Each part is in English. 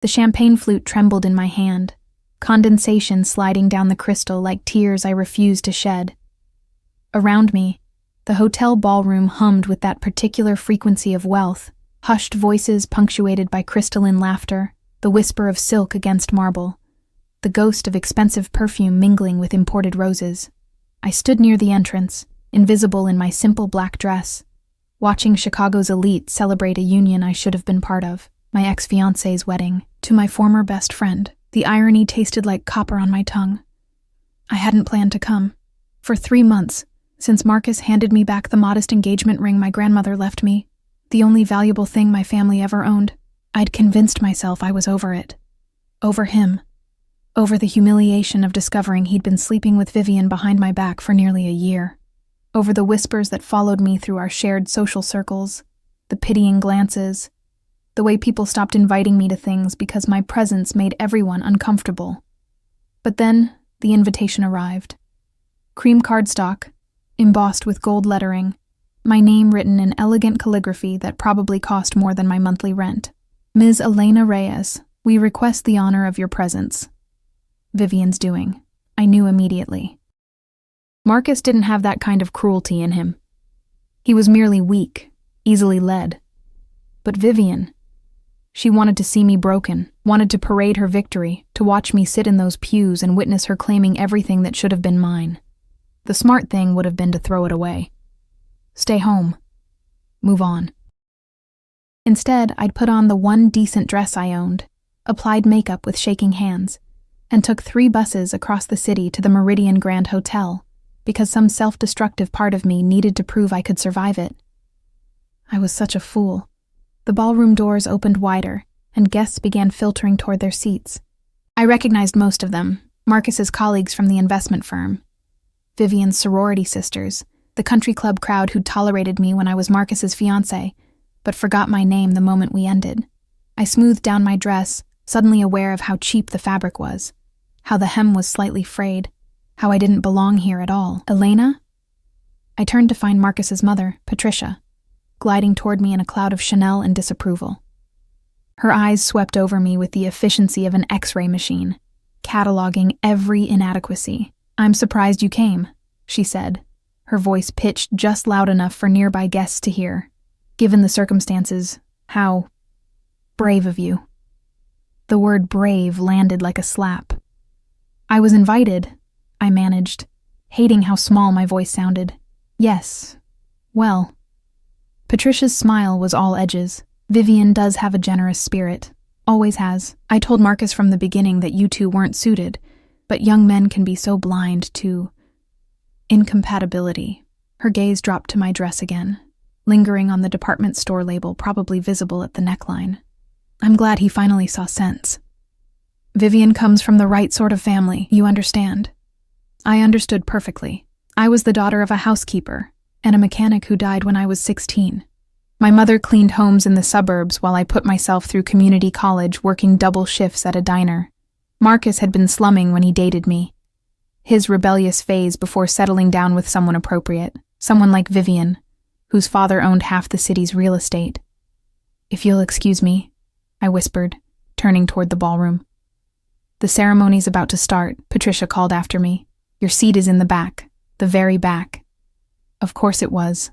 The champagne flute trembled in my hand, condensation sliding down the crystal like tears I refused to shed. Around me, the hotel ballroom hummed with that particular frequency of wealth, hushed voices punctuated by crystalline laughter, the whisper of silk against marble, the ghost of expensive perfume mingling with imported roses. I stood near the entrance, invisible in my simple black dress, watching Chicago's elite celebrate a union I should have been part of, my ex-fiancé's wedding, to my former best friend. The irony tasted like copper on my tongue. I hadn't planned to come. For 3 months, since Marcus handed me back the modest engagement ring my grandmother left me, the only valuable thing my family ever owned, I'd convinced myself I was over it. Over him. Over the humiliation of discovering he'd been sleeping with Vivian behind my back for nearly a year. Over the whispers that followed me through our shared social circles, the pitying glances, the way people stopped inviting me to things because my presence made everyone uncomfortable. But then, the invitation arrived. Cream cardstock, embossed with gold lettering, my name written in elegant calligraphy that probably cost more than my monthly rent. Ms. Elena Reyes, we request the honor of your presence. Vivian's doing. I knew immediately. Marcus didn't have that kind of cruelty in him. He was merely weak, easily led. But Vivian, she wanted to see me broken, wanted to parade her victory, to watch me sit in those pews and witness her claiming everything that should have been mine. The smart thing would have been to throw it away. Stay home. Move on. Instead, I'd put on the one decent dress I owned, applied makeup with shaking hands, and took 3 buses across the city to the Meridian Grand Hotel, because some self-destructive part of me needed to prove I could survive it. I was such a fool. The ballroom doors opened wider, and guests began filtering toward their seats. I recognized most of them, Marcus's colleagues from the investment firm, Vivian's sorority sisters, the country club crowd who'd tolerated me when I was Marcus's fiancé, but forgot my name the moment we ended. I smoothed down my dress, suddenly aware of how cheap the fabric was, how the hem was slightly frayed, how I didn't belong here at all. Elena? I turned to find Marcus's mother, Patricia, gliding toward me in a cloud of Chanel and disapproval. Her eyes swept over me with the efficiency of an X-ray machine, cataloging every inadequacy. I'm surprised you came, she said, her voice pitched just loud enough for nearby guests to hear. Given the circumstances, how brave of you. The word brave landed like a slap. I was invited, I managed, hating how small my voice sounded. Yes, well. Patricia's smile was all edges. Vivian does have a generous spirit. Always has. I told Marcus from the beginning that you two weren't suited, but young men can be so blind to incompatibility. Her gaze dropped to my dress again, lingering on the department store label probably visible at the neckline. I'm glad he finally saw sense. Vivian comes from the right sort of family, you understand. I understood perfectly. I was the daughter of a housekeeper and a mechanic who died when I was 16. My mother cleaned homes in the suburbs while I put myself through community college working double shifts at a diner. Marcus had been slumming when he dated me. His rebellious phase before settling down with someone appropriate, someone like Vivian, whose father owned half the city's real estate. If you'll excuse me, I whispered, turning toward the ballroom. The ceremony's about to start, Patricia called after me. Your seat is in the back, the very back. Of course it was.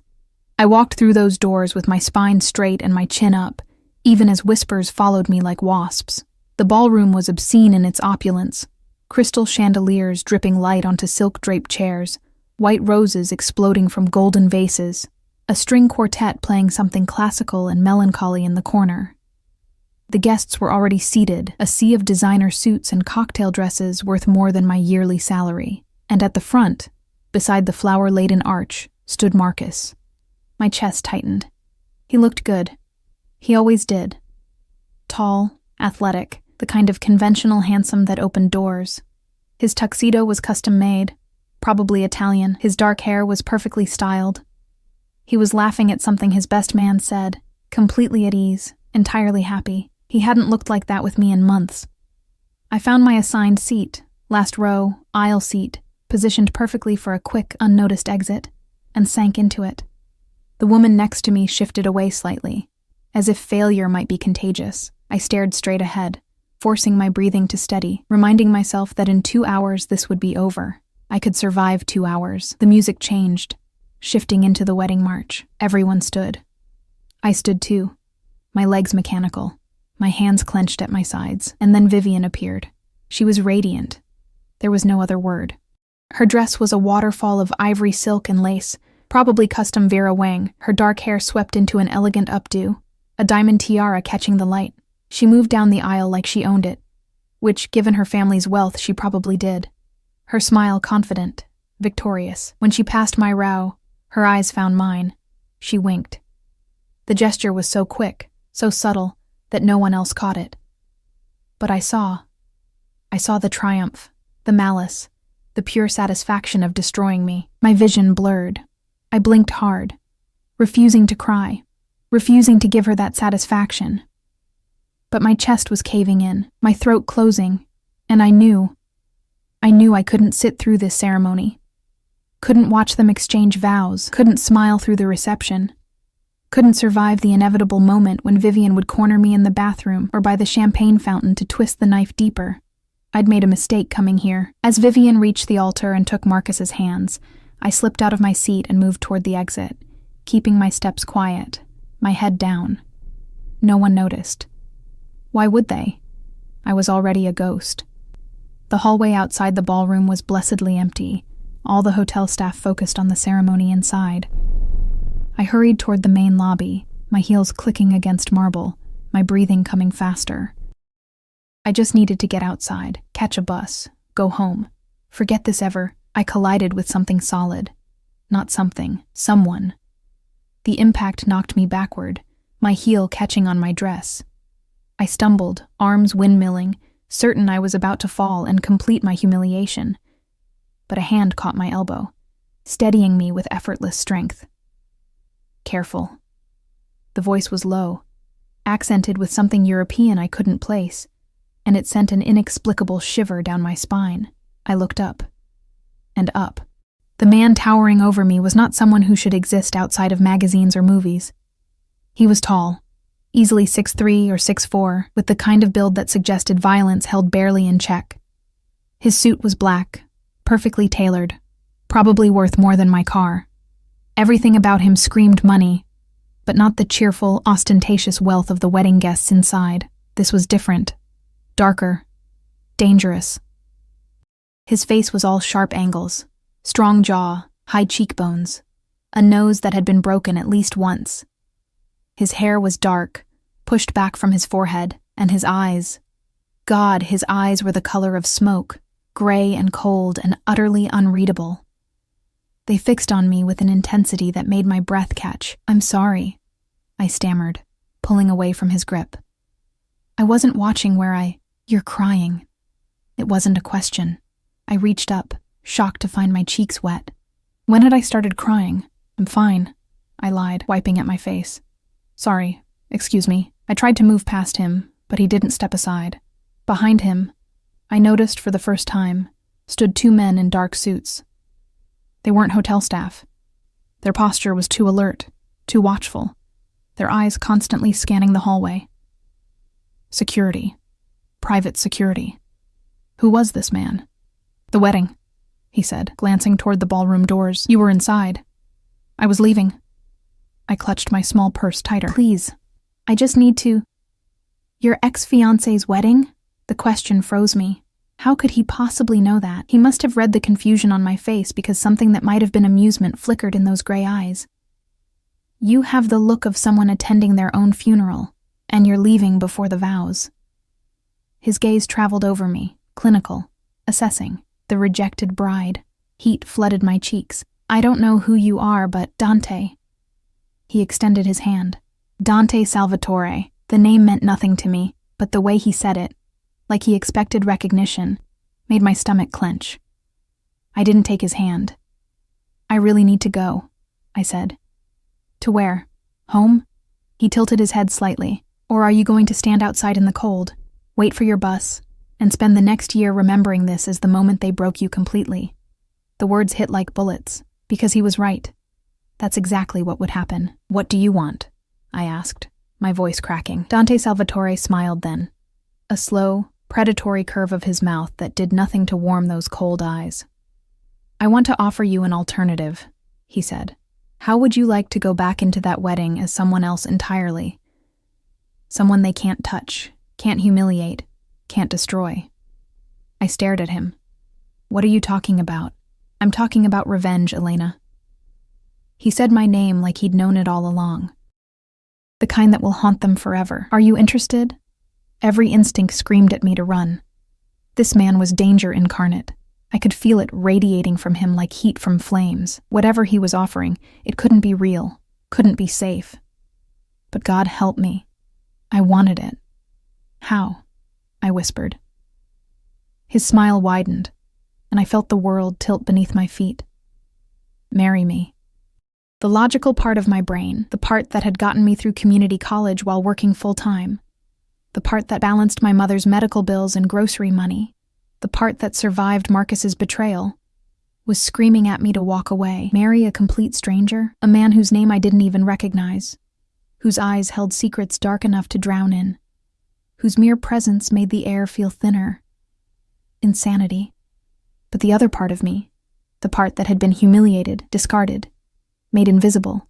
I walked through those doors with my spine straight and my chin up, even as whispers followed me like wasps. The ballroom was obscene in its opulence. Crystal chandeliers dripping light onto silk-draped chairs, white roses exploding from golden vases, a string quartet playing something classical and melancholy in the corner. The guests were already seated, a sea of designer suits and cocktail dresses worth more than my yearly salary. And at the front, beside the flower-laden arch, stood Marcus. My chest tightened. He looked good. He always did. Tall, athletic, the kind of conventional handsome that opened doors. His tuxedo was custom-made, probably Italian. His dark hair was perfectly styled. He was laughing at something his best man said, completely at ease, entirely happy. He hadn't looked like that with me in months. I found my assigned seat, last row, aisle seat, positioned perfectly for a quick, unnoticed exit, and sank into it. The woman next to me shifted away slightly. As if failure might be contagious, I stared straight ahead, forcing my breathing to steady, reminding myself that in 2 hours this would be over. I could survive 2 hours. The music changed, shifting into the wedding march. Everyone stood. I stood too, my legs mechanical, my hands clenched at my sides, and then Vivian appeared. She was radiant. There was no other word. Her dress was a waterfall of ivory silk and lace, probably custom Vera Wang, her dark hair swept into an elegant updo, a diamond tiara catching the light. She moved down the aisle like she owned it, which, given her family's wealth, she probably did. Her smile confident, victorious. When she passed my brow, her eyes found mine. She winked. The gesture was so quick, so subtle, that no one else caught it. But I saw the triumph, the malice, the pure satisfaction of destroying me. My vision blurred. I blinked hard, refusing to cry, refusing to give her that satisfaction. But my chest was caving in, my throat closing, and I knew I couldn't sit through this ceremony. Couldn't watch them exchange vows, couldn't smile through the reception. Couldn't survive the inevitable moment when Vivian would corner me in the bathroom or by the champagne fountain to twist the knife deeper. I'd made a mistake coming here. As Vivian reached the altar and took Marcus's hands, I slipped out of my seat and moved toward the exit, keeping my steps quiet, my head down. No one noticed. Why would they? I was already a ghost. The hallway outside the ballroom was blessedly empty, all the hotel staff focused on the ceremony inside. I hurried toward the main lobby, my heels clicking against marble, my breathing coming faster. I just needed to get outside, catch a bus, go home. Forget this ever. I collided with something solid. Not something, someone. The impact knocked me backward, my heel catching on my dress. I stumbled, arms windmilling, certain I was about to fall and complete my humiliation. But a hand caught my elbow, steadying me with effortless strength. Careful. The voice was low, accented with something European I couldn't place, and it sent an inexplicable shiver down my spine. I looked up. And up. The man towering over me was not someone who should exist outside of magazines or movies. He was tall, easily 6'3" or 6'4", with the kind of build that suggested violence held barely in check. His suit was black, perfectly tailored, probably worth more than my car. Everything about him screamed money, but not the cheerful, ostentatious wealth of the wedding guests inside. This was different, darker, dangerous. His face was all sharp angles, strong jaw, high cheekbones, a nose that had been broken at least once. His hair was dark, pushed back from his forehead, and his eyes. God, his eyes were the color of smoke, gray and cold and utterly unreadable. They fixed on me with an intensity that made my breath catch. "I'm sorry," I stammered, pulling away from his grip. I wasn't watching where "You're crying." It wasn't a question. I reached up, shocked to find my cheeks wet. When had I started crying? "I'm fine," I lied, wiping at my face. "Sorry, excuse me." I tried to move past him, but he didn't step aside. Behind him, I noticed for the first time, stood 2 men in dark suits. They weren't hotel staff. Their posture was too alert, too watchful, their eyes constantly scanning the hallway. Security. Private security. Who was this man? "The wedding," he said, glancing toward the ballroom doors. "You were inside." "I was leaving." I clutched my small purse tighter. "Please, I just need to—" "Your ex-fiancé's wedding?" The question froze me. How could he possibly know that? He must have read the confusion on my face because something that might have been amusement flickered in those gray eyes. "You have the look of someone attending their own funeral, and you're leaving before the vows." His gaze traveled over me, clinical, assessing. The rejected bride. Heat flooded my cheeks. "I don't know who you are, but Dante." He extended his hand. Dante Salvatore. The name meant nothing to me, but the way he said it, like he expected recognition, made my stomach clench. I didn't take his hand. "I really need to go," I said. "To where? Home?" He tilted his head slightly. "Or are you going to stand outside in the cold, wait for your bus, and spend the next year remembering this as the moment they broke you completely?" The words hit like bullets, because he was right. That's exactly what would happen. "What do you want?" I asked, my voice cracking. Dante Salvatore smiled then. a slow, predatory curve of his mouth that did nothing to warm those cold eyes. "I want to offer you an alternative," he said. "How would you like to go back into that wedding as someone else entirely? Someone they can't touch, can't humiliate, can't destroy." I stared at him. "What are you talking about?" "I'm talking about revenge, Elena." He said my name like he'd known it all along. "The kind that will haunt them forever. Are you interested?" Every instinct screamed at me to run. This man was danger incarnate. I could feel it radiating from him like heat from flames. Whatever he was offering, it couldn't be real, couldn't be safe. But God help me. I wanted it. "How?" I whispered. His smile widened, and I felt the world tilt beneath my feet. "Marry me." The logical part of my brain, the part that had gotten me through community college while working full-time, the part that balanced my mother's medical bills and grocery money, the part that survived Marcus's betrayal, was screaming at me to walk away. Marry a complete stranger, a man whose name I didn't even recognize, whose eyes held secrets dark enough to drown in, whose mere presence made the air feel thinner. Insanity. But the other part of me, the part that had been humiliated, discarded, made invisible,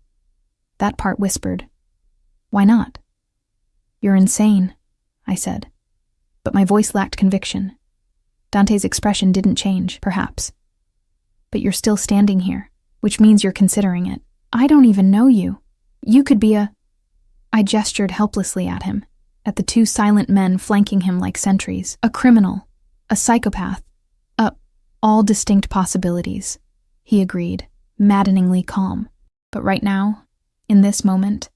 that part whispered, "Why not?" "You're insane," I said. But my voice lacked conviction. Dante's expression didn't change, perhaps. "But you're still standing here, which means you're considering it. I don't even know you. You could be a—" I gestured helplessly at him, at the two silent men flanking him like sentries. "A criminal, a psychopath, all distinct possibilities," he agreed, maddeningly calm. "But right now, in this moment,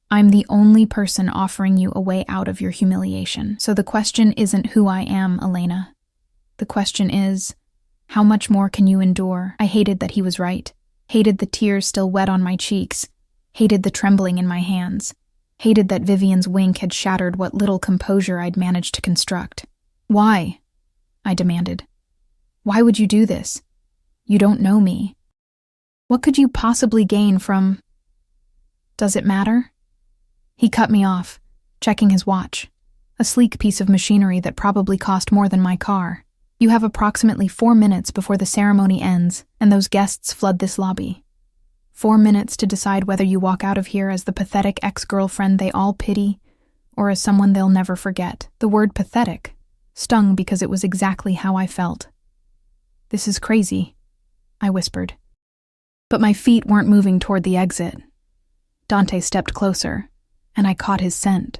I'm the only person offering you a way out of your humiliation. So the question isn't who I am, Elena. The question is, how much more can you endure?" I hated that he was right, hated the tears still wet on my cheeks, hated the trembling in my hands, hated that Vivian's wink had shattered what little composure I'd managed to construct. "Why?" I demanded. "Why would you do this? You don't know me. What could you possibly gain from—" "Does it matter?" He cut me off, checking his watch, a sleek piece of machinery that probably cost more than my car. "You have approximately 4 minutes before the ceremony ends and those guests flood this lobby. 4 minutes to decide whether you walk out of here as the pathetic ex-girlfriend they all pity or as someone they'll never forget." The word pathetic stung because it was exactly how I felt. "This is crazy," I whispered. But my feet weren't moving toward the exit. Dante stepped closer, and I caught his scent,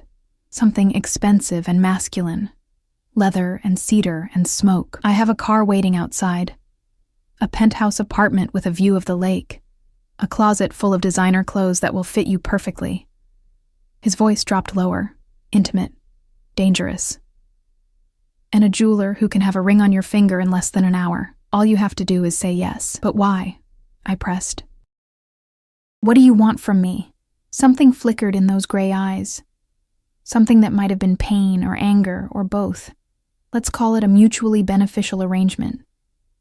something expensive and masculine. Leather and cedar and smoke. "I have a car waiting outside. A penthouse apartment with a view of the lake. A closet full of designer clothes that will fit you perfectly." His voice dropped lower, intimate, dangerous. "And a jeweler who can have a ring on your finger in less than an hour. All you have to do is say yes." "But why?" I pressed. "What do you want from me?" Something flickered in those gray eyes. Something that might have been pain or anger or both. Let's call it a mutually beneficial arrangement.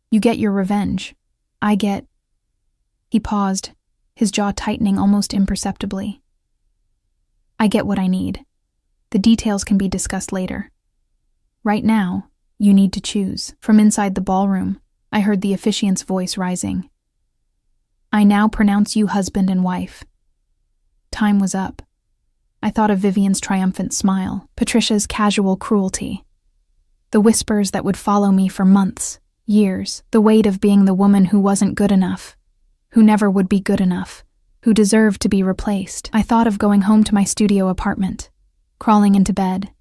You get your revenge. I get— He paused, his jaw tightening almost imperceptibly. "I get what I need. The details can be discussed later. Right now, you need to choose." From inside the ballroom, I heard the officiant's voice rising. "I now pronounce you husband and wife." Time was up. I thought of Vivian's triumphant smile, Patricia's casual cruelty, the whispers that would follow me for months, years, the weight of being the woman who wasn't good enough, who never would be good enough, who deserved to be replaced. I thought of going home to my studio apartment, crawling into bed,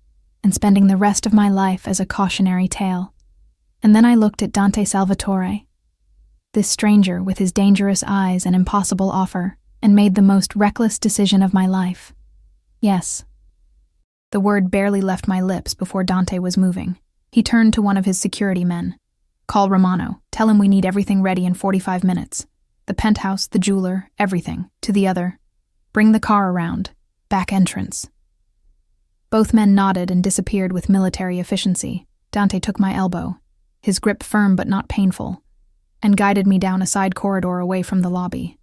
and spending the rest of my life as a cautionary tale. And then I looked at Dante Salvatore, this stranger with his dangerous eyes and impossible offer, and made the most reckless decision of my life. Yes. The word barely left my lips before Dante was moving. He turned to one of his security men. "Call Romano. Tell him we need everything ready in 45 minutes. The penthouse, the jeweler, everything." To the other, "Bring the car around. Back entrance." Both men nodded and disappeared with military efficiency. Dante took my elbow, his grip firm but not painful, and guided me down a side corridor away from the lobby.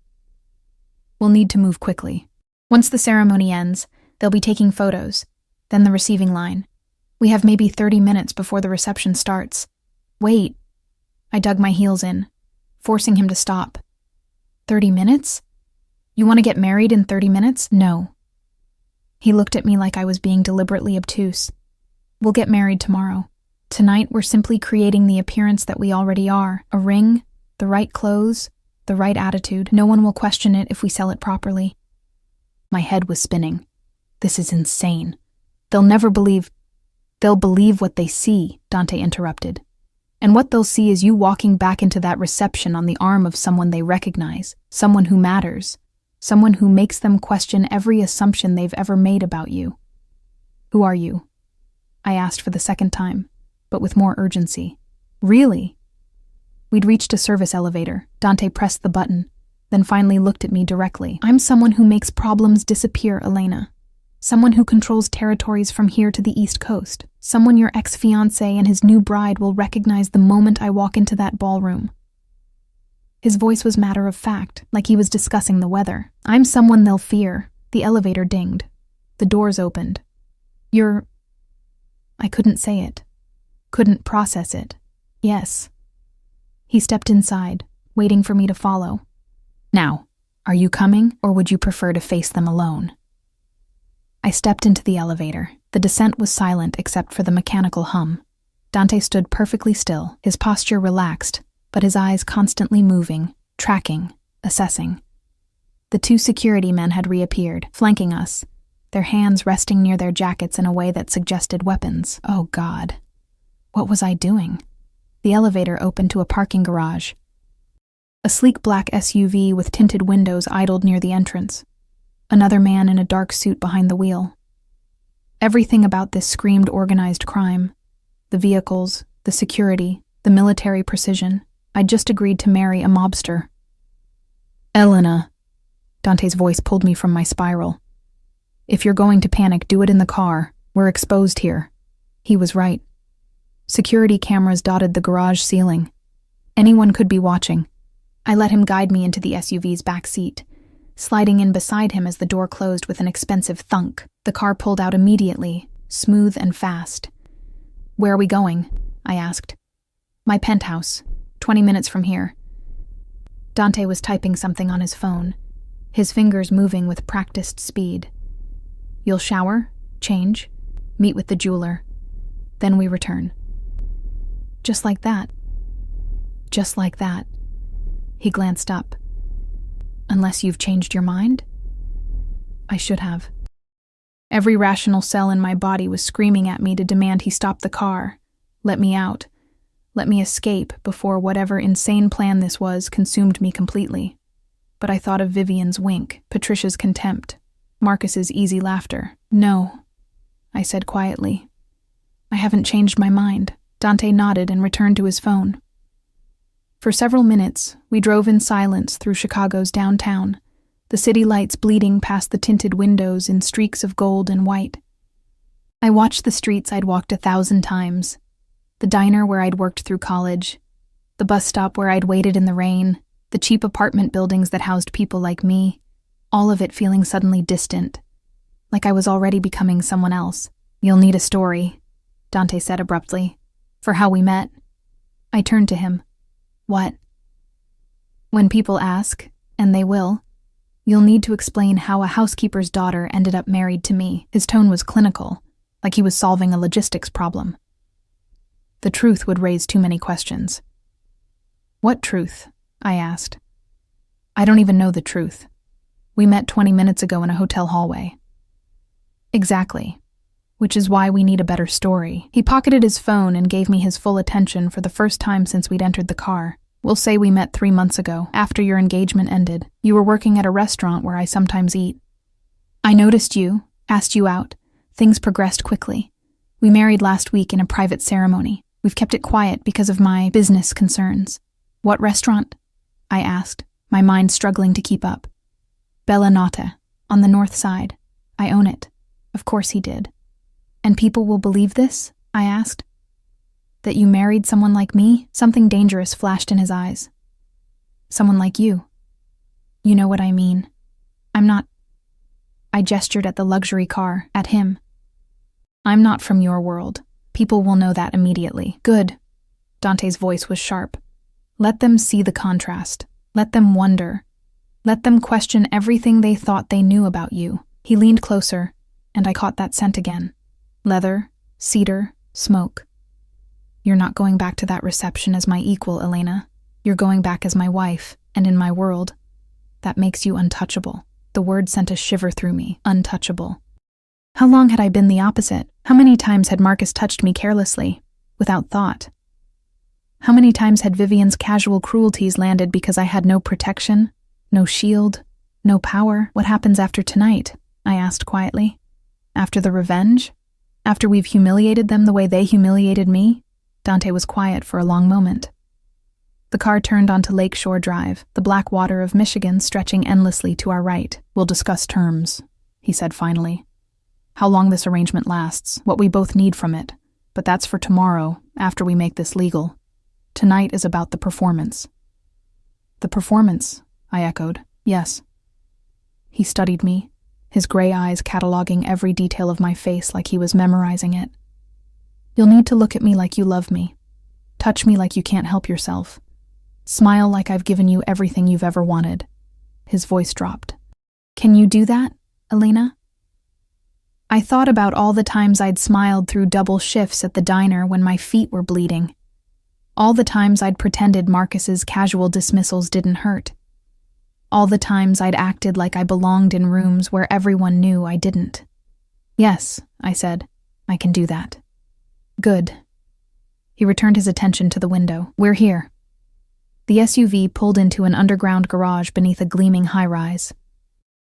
"We'll need to move quickly. Once the ceremony ends, they'll be taking photos, then the receiving line. We have maybe 30 minutes before the reception starts. Wait. I dug my heels in, forcing him to stop. 30 minutes? You want to get married in 30 minutes? No. He looked at me like I was being deliberately obtuse. We'll get married tomorrow. Tonight, we're simply creating the appearance that we already are. A ring, the right clothes, the right attitude. No one will question it if we sell it properly. My head was spinning. This is insane. They'll believe what they see, Dante interrupted. And what they'll see is you walking back into that reception on the arm of someone they recognize, someone who matters, someone who makes them question every assumption they've ever made about you. Who are you? I asked for the second time, but with more urgency. Really? We'd reached a service elevator. Dante pressed the button, then finally looked at me directly. I'm someone who makes problems disappear, Elena. Someone who controls territories from here to the East Coast. Someone your ex-fiancé and his new bride will recognize the moment I walk into that ballroom. His voice was matter of fact, like he was discussing the weather. I'm someone they'll fear. The elevator dinged. The doors opened. I couldn't say it. Couldn't process it. Yes. He stepped inside, waiting for me to follow. Now, are you coming, or would you prefer to face them alone? I stepped into the elevator. The descent was silent except for the mechanical hum. Dante stood perfectly still, his posture relaxed, but his eyes constantly moving, tracking, assessing. The two security men had reappeared, flanking us, their hands resting near their jackets in a way that suggested weapons. Oh God. What was I doing? The elevator opened to a parking garage. A sleek black SUV with tinted windows idled near the entrance. Another man in a dark suit behind the wheel. Everything about this screamed organized crime. The vehicles, the security, the military precision. I'd just agreed to marry a mobster. Elena. Dante's voice pulled me from my spiral. If you're going to panic, do it in the car. We're exposed here. He was right. Security cameras dotted the garage ceiling. Anyone could be watching. I let him guide me into the SUV's back seat, sliding in beside him as the door closed with an expensive thunk. The car pulled out immediately, smooth and fast. Where are we going? I asked. My penthouse, 20 minutes from here. Dante was typing something on his phone, his fingers moving with practiced speed. You'll shower, change, meet with the jeweler. Then we return. Just like that. Just like that. He glanced up. Unless you've changed your mind? I should have. Every rational cell in my body was screaming at me to demand he stop the car. Let me out. Let me escape before whatever insane plan this was consumed me completely. But I thought of Vivian's wink, Patricia's contempt, Marcus's easy laughter. No, I said quietly. I haven't changed my mind. Dante nodded and returned to his phone. For several minutes, we drove in silence through Chicago's downtown, the city lights bleeding past the tinted windows in streaks of gold and white. I watched the streets I'd walked 1,000 times, the diner where I'd worked through college, the bus stop where I'd waited in the rain, the cheap apartment buildings that housed people like me, all of it feeling suddenly distant, like I was already becoming someone else. You'll need a story, Dante said abruptly, for how we met. I turned to him. What? When people ask, and they will, you'll need to explain how a housekeeper's daughter ended up married to me. His tone was clinical, like he was solving a logistics problem. The truth would raise too many questions. What truth? I asked. I don't even know the truth. We met 20 minutes ago in a hotel hallway. Exactly. Which is why we need a better story. He pocketed his phone and gave me his full attention for the first time since we'd entered the car. We'll say we met 3 months ago, after your engagement ended. You were working at a restaurant where I sometimes eat. I noticed you, asked you out. Things progressed quickly. We married last week in a private ceremony. We've kept it quiet because of my business concerns. What restaurant? I asked, my mind struggling to keep up. Bella Nata, on the north side. I own it. Of course he did. And people will believe this? I asked. That you married someone like me? Something dangerous flashed in his eyes. Someone like you. You know what I mean. I'm not... I gestured at the luxury car, at him. I'm not from your world. People will know that immediately. Good. Dante's voice was sharp. Let them see the contrast. Let them wonder. Let them question everything they thought they knew about you. He leaned closer, and I caught that scent again. Leather, cedar, smoke. You're not going back to that reception as my equal, Elena. You're going back as my wife, and in my world. That makes you untouchable. The word sent a shiver through me. Untouchable. How long had I been the opposite? How many times had Marcus touched me carelessly, without thought? How many times had Vivian's casual cruelties landed because I had no protection, no shield, no power? What happens after tonight? I asked quietly. After the revenge? After we've humiliated them the way they humiliated me? Dante was quiet for a long moment. The car turned onto Lakeshore Drive, the black water of Michigan stretching endlessly to our right. We'll discuss terms, he said finally. How long this arrangement lasts, what we both need from it. But that's for tomorrow, after we make this legal. Tonight is about the performance. The performance, I echoed. Yes. He studied me, his gray eyes cataloging every detail of my face like he was memorizing it. You'll need to look at me like you love me. Touch me like you can't help yourself. Smile like I've given you everything you've ever wanted. His voice dropped. Can you do that, Elena? I thought about all the times I'd smiled through double shifts at the diner when my feet were bleeding. All the times I'd pretended Marcus's casual dismissals didn't hurt. All the times I'd acted like I belonged in rooms where everyone knew I didn't. Yes, I said, I can do that. Good. He returned his attention to the window. We're here. The SUV pulled into an underground garage beneath a gleaming high-rise.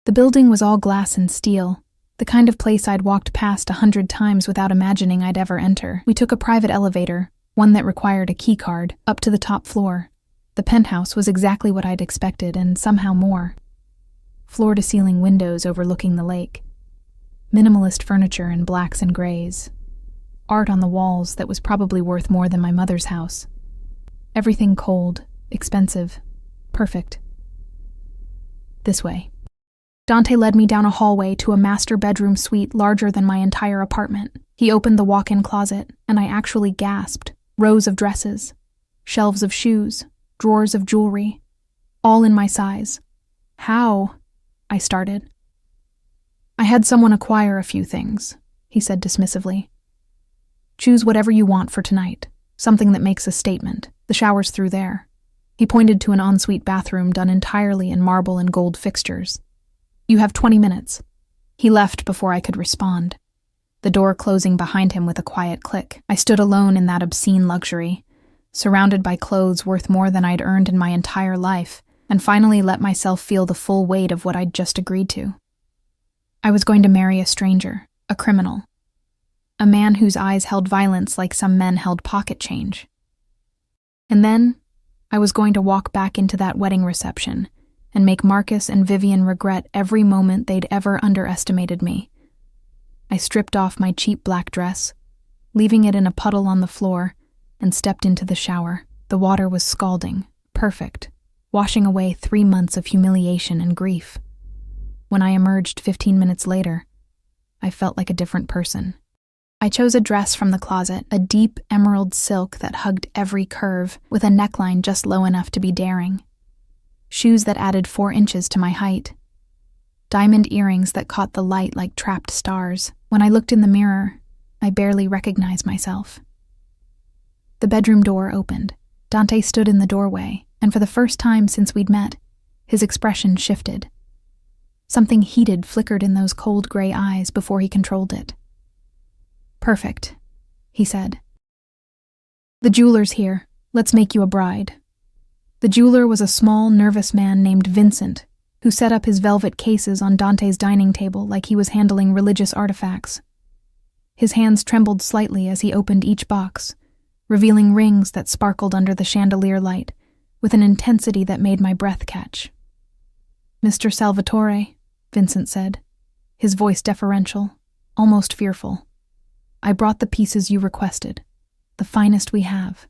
The building was all glass and steel, the kind of place I'd walked past 100 times without imagining I'd ever enter. We took a private elevator, one that required a keycard, up to the top floor. The penthouse was exactly what I'd expected, and somehow more. Floor-to-ceiling windows overlooking the lake. Minimalist furniture in blacks and grays. Art on the walls that was probably worth more than my mother's house. Everything cold, expensive, perfect. This way. Dante led me down a hallway to a master bedroom suite larger than my entire apartment. He opened the walk-in closet, and I actually gasped. Rows of dresses, shelves of shoes, drawers of jewelry, all in my size. How? I started. I had someone acquire a few things, he said dismissively. Choose whatever you want for tonight, something that makes a statement. The shower's through there. He pointed to an ensuite bathroom done entirely in marble and gold fixtures. You have 20 minutes. He left before I could respond, the door closing behind him with a quiet click. I stood alone in that obscene luxury, surrounded by clothes worth more than I'd earned in my entire life, and finally let myself feel the full weight of what I'd just agreed to. I was going to marry a stranger, a criminal, a man whose eyes held violence like some men held pocket change. And then, I was going to walk back into that wedding reception and make Marcus and Vivian regret every moment they'd ever underestimated me. I stripped off my cheap black dress, leaving it in a puddle on the floor, and stepped into the shower. The water was scalding, perfect, washing away 3 months of humiliation and grief. When I emerged 15 minutes later, I felt like a different person. I chose a dress from the closet, a deep emerald silk that hugged every curve, with a neckline just low enough to be daring. Shoes that added 4 inches to my height. Diamond earrings that caught the light like trapped stars. When I looked in the mirror, I barely recognized myself. The bedroom door opened. Dante stood in the doorway, and for the first time since we'd met, his expression shifted. Something heated flickered in those cold gray eyes before he controlled it. Perfect, he said. The jeweler's here. Let's make you a bride. The jeweler was a small, nervous man named Vincent, who set up his velvet cases on Dante's dining table like he was handling religious artifacts. His hands trembled slightly as he opened each box, revealing rings that sparkled under the chandelier light with an intensity that made my breath catch. Mr. Salvatore, Vincent said, his voice deferential, almost fearful. I brought the pieces you requested, the finest we have.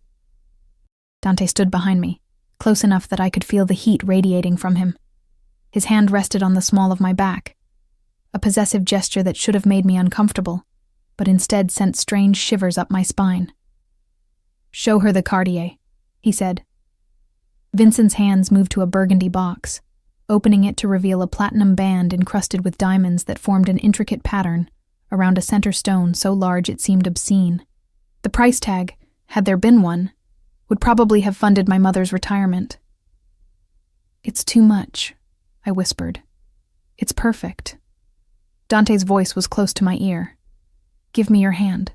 Dante stood behind me, close enough that I could feel the heat radiating from him. His hand rested on the small of my back, a possessive gesture that should have made me uncomfortable, but instead sent strange shivers up my spine. "Show her the Cartier," he said. Vincent's hands moved to a burgundy box, opening it to reveal a platinum band encrusted with diamonds that formed an intricate pattern around a center stone so large it seemed obscene. The price tag, had there been one, would probably have funded my mother's retirement. "It's too much," I whispered. "It's perfect." Dante's voice was close to my ear. "Give me your hand."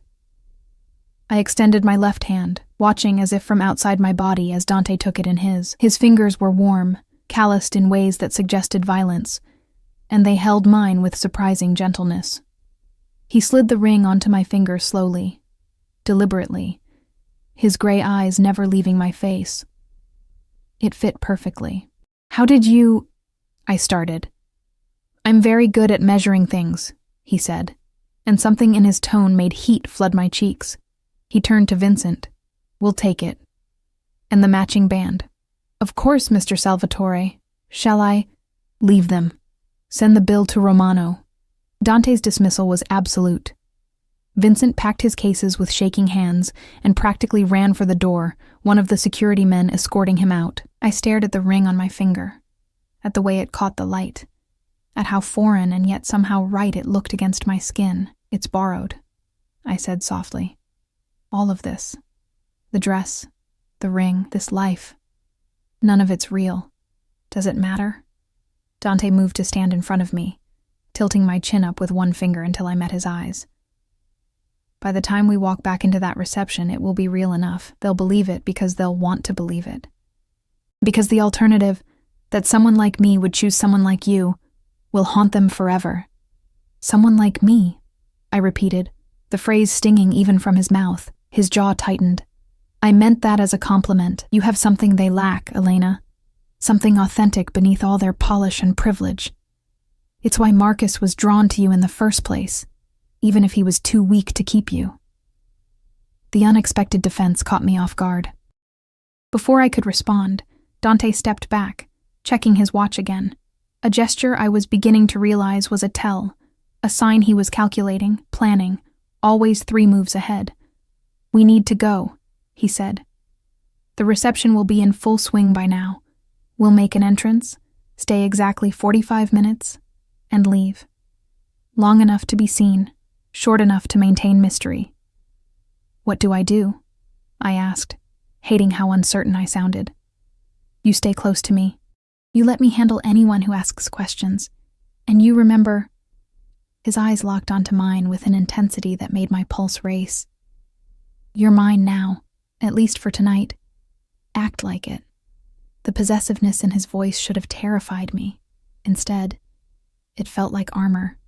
I extended my left hand, watching as if from outside my body as Dante took it in his. His fingers were warm, calloused in ways that suggested violence, and they held mine with surprising gentleness. He slid the ring onto my finger slowly, deliberately, his gray eyes never leaving my face. It fit perfectly. "How did you—" I started. "I'm very good at measuring things," he said, and something in his tone made heat flood my cheeks. He turned to Vincent. "We'll take it. And the matching band." "Of course, Mr. Salvatore. Shall I—" "Leave them. Send the bill to Romano." Dante's dismissal was absolute. Vincent packed his cases with shaking hands and practically ran for the door, one of the security men escorting him out. I stared at the ring on my finger, at the way it caught the light, at how foreign and yet somehow right it looked against my skin. "It's borrowed," I said softly. "All of this. The dress, the ring, this life. None of it's real. Does it matter?" Dante moved to stand in front of me, tilting my chin up with one finger until I met his eyes. "By the time we walk back into that reception, it will be real enough. They'll believe it because they'll want to believe it. Because the alternative, that someone like me would choose someone like you, will haunt them forever." "Someone like me," I repeated, the phrase stinging even from his mouth. His jaw tightened. "I meant that as a compliment. You have something they lack, Elena. Something authentic beneath all their polish and privilege. It's why Marcus was drawn to you in the first place, even if he was too weak to keep you." The unexpected defense caught me off guard. Before I could respond, Dante stepped back, checking his watch again. A gesture I was beginning to realize was a tell, a sign he was calculating, planning, always 3 moves ahead. "We need to go," he said. "The reception will be in full swing by now. We'll make an entrance, stay exactly 45 minutes, and leave. Long enough to be seen, short enough to maintain mystery." "What do I do?" I asked, hating how uncertain I sounded. "You stay close to me. You let me handle anyone who asks questions. And you remember—" His eyes locked onto mine with an intensity that made my pulse race. "You're mine now, at least for tonight. Act like it." The possessiveness in his voice should have terrified me. Instead, it felt like armor.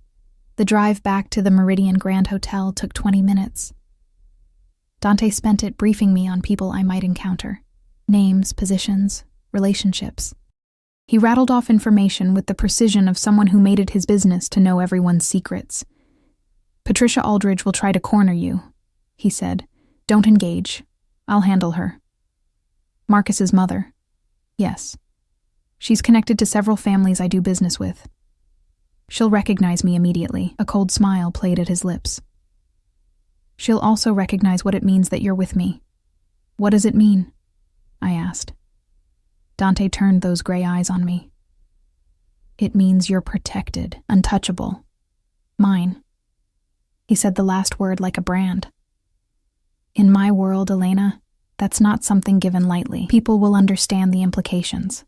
The drive back to the Meridian Grand Hotel took 20 minutes. Dante spent it briefing me on people I might encounter. Names, positions, relationships. He rattled off information with the precision of someone who made it his business to know everyone's secrets. "Patricia Aldridge will try to corner you," he said. "Don't engage. I'll handle her." "Marcus's mother." "Yes. She's connected to several families I do business with. She'll recognize me immediately." A cold smile played at his lips. "She'll also recognize what it means that you're with me." "What does it mean?" I asked. Dante turned those gray eyes on me. "It means you're protected, untouchable. Mine." He said the last word like a brand. "In my world, Elena, that's not something given lightly. People will understand the implications."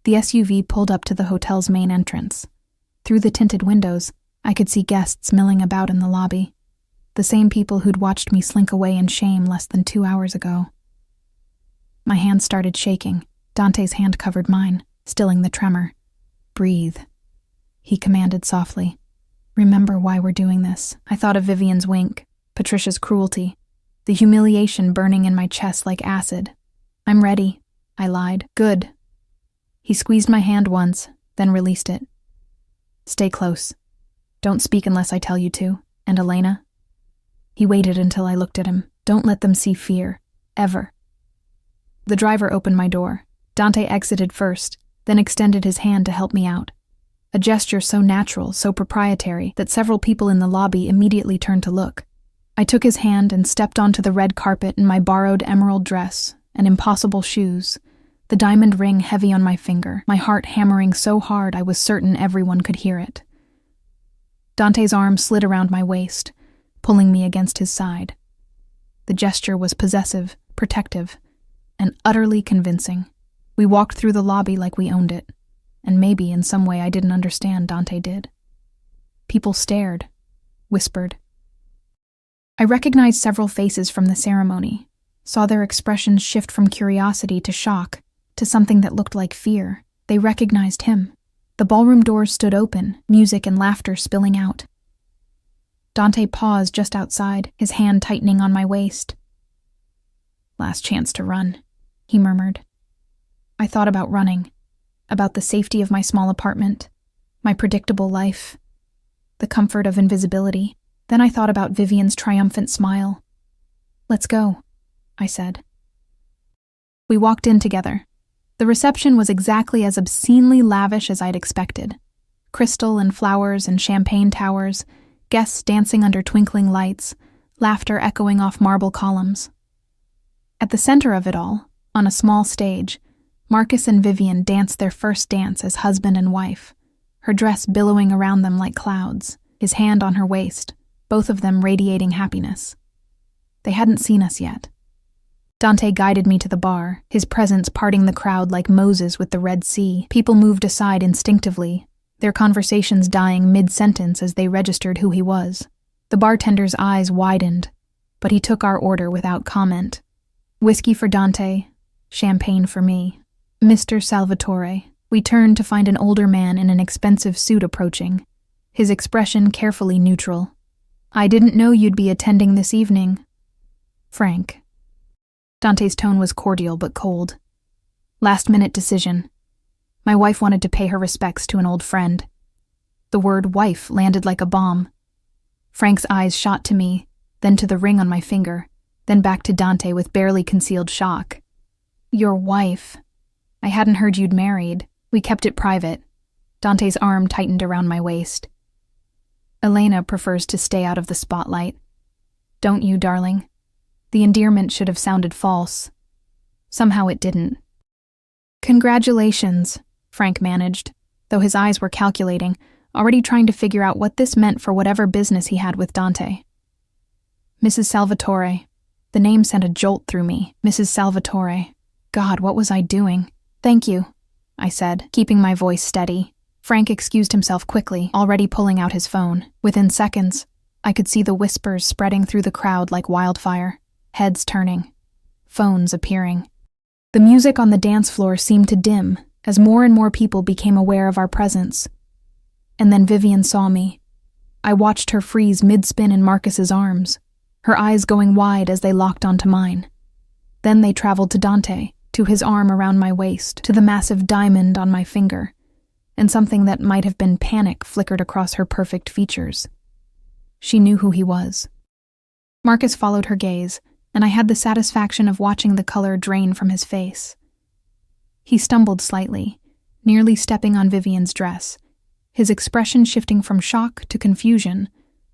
The SUV pulled up to the hotel's main entrance. Through the tinted windows, I could see guests milling about in the lobby, the same people who'd watched me slink away in shame less than 2 hours ago. My hand started shaking. Dante's hand covered mine, stilling the tremor. "Breathe," he commanded softly. "Remember why we're doing this." I thought of Vivian's wink, Patricia's cruelty, the humiliation burning in my chest like acid. "I'm ready," I lied. "Good." He squeezed my hand once, then released it. "Stay close. Don't speak unless I tell you to. And Elena?" He waited until I looked at him. "Don't let them see fear. Ever." The driver opened my door. Dante exited first, then extended his hand to help me out. a gesture so natural, so proprietary, that several people in the lobby immediately turned to look. I took his hand and stepped onto the red carpet in my borrowed emerald dress and impossible shoes, the diamond ring heavy on my finger, my heart hammering so hard I was certain everyone could hear it. Dante's arm slid around my waist, pulling me against his side. The gesture was possessive, protective, and utterly convincing. We walked through the lobby like we owned it, and maybe in some way I didn't understand Dante did. People stared, whispered. I recognized several faces from the ceremony, saw their expressions shift from curiosity to shock, to something that looked like fear. They recognized him. The ballroom doors stood open, music and laughter spilling out. Dante paused just outside, his hand tightening on my waist. "Last chance to run," he murmured. I thought about running, about the safety of my small apartment, my predictable life, the comfort of invisibility. Then I thought about Vivian's triumphant smile. "Let's go," I said. We walked in together. The reception was exactly as obscenely lavish as I'd expected. Crystal and flowers and champagne towers, guests dancing under twinkling lights, laughter echoing off marble columns. At the center of it all, on a small stage, Marcus and Vivian danced their first dance as husband and wife, her dress billowing around them like clouds, his hand on her waist, both of them radiating happiness. They hadn't seen us yet. Dante guided me to the bar, his presence parting the crowd like Moses with the Red Sea. People moved aside instinctively, their conversations dying mid-sentence as they registered who he was. The bartender's eyes widened, but he took our order without comment. Whiskey for Dante, champagne for me. "Mr. Salvatore." We turned to find an older man in an expensive suit approaching, his expression carefully neutral. "I didn't know you'd be attending this evening, Frank." Dante's tone was cordial but cold. Last-minute decision. My wife wanted to pay her respects to an old friend. The word wife landed like a bomb. Frank's eyes shot to me, then to the ring on my finger, then back to Dante with barely concealed shock. "Your wife. I hadn't heard you'd married. We kept it private." Dante's arm tightened around my waist. "Elena prefers to stay out of the spotlight. Don't you, darling?" The endearment should have sounded false. Somehow it didn't. "Congratulations," Frank managed, though his eyes were calculating, already trying to figure out what this meant for whatever business he had with Dante. "Mrs. Salvatore." The name sent a jolt through me. Mrs. Salvatore. God, what was I doing? "Thank you," I said, keeping my voice steady. Frank excused himself quickly, already pulling out his phone. Within seconds, I could see the whispers spreading through the crowd like wildfire, heads turning, phones appearing. The music on the dance floor seemed to dim as more and more people became aware of our presence. And then Vivian saw me. I watched her freeze mid-spin in Marcus's arms, her eyes going wide as they locked onto mine. Then they traveled to Dante, to his arm around my waist, to the massive diamond on my finger, and something that might have been panic flickered across her perfect features. She knew who he was. Marcus followed her gaze, and I had the satisfaction of watching the color drain from his face. He stumbled slightly, nearly stepping on Vivian's dress, his expression shifting from shock to confusion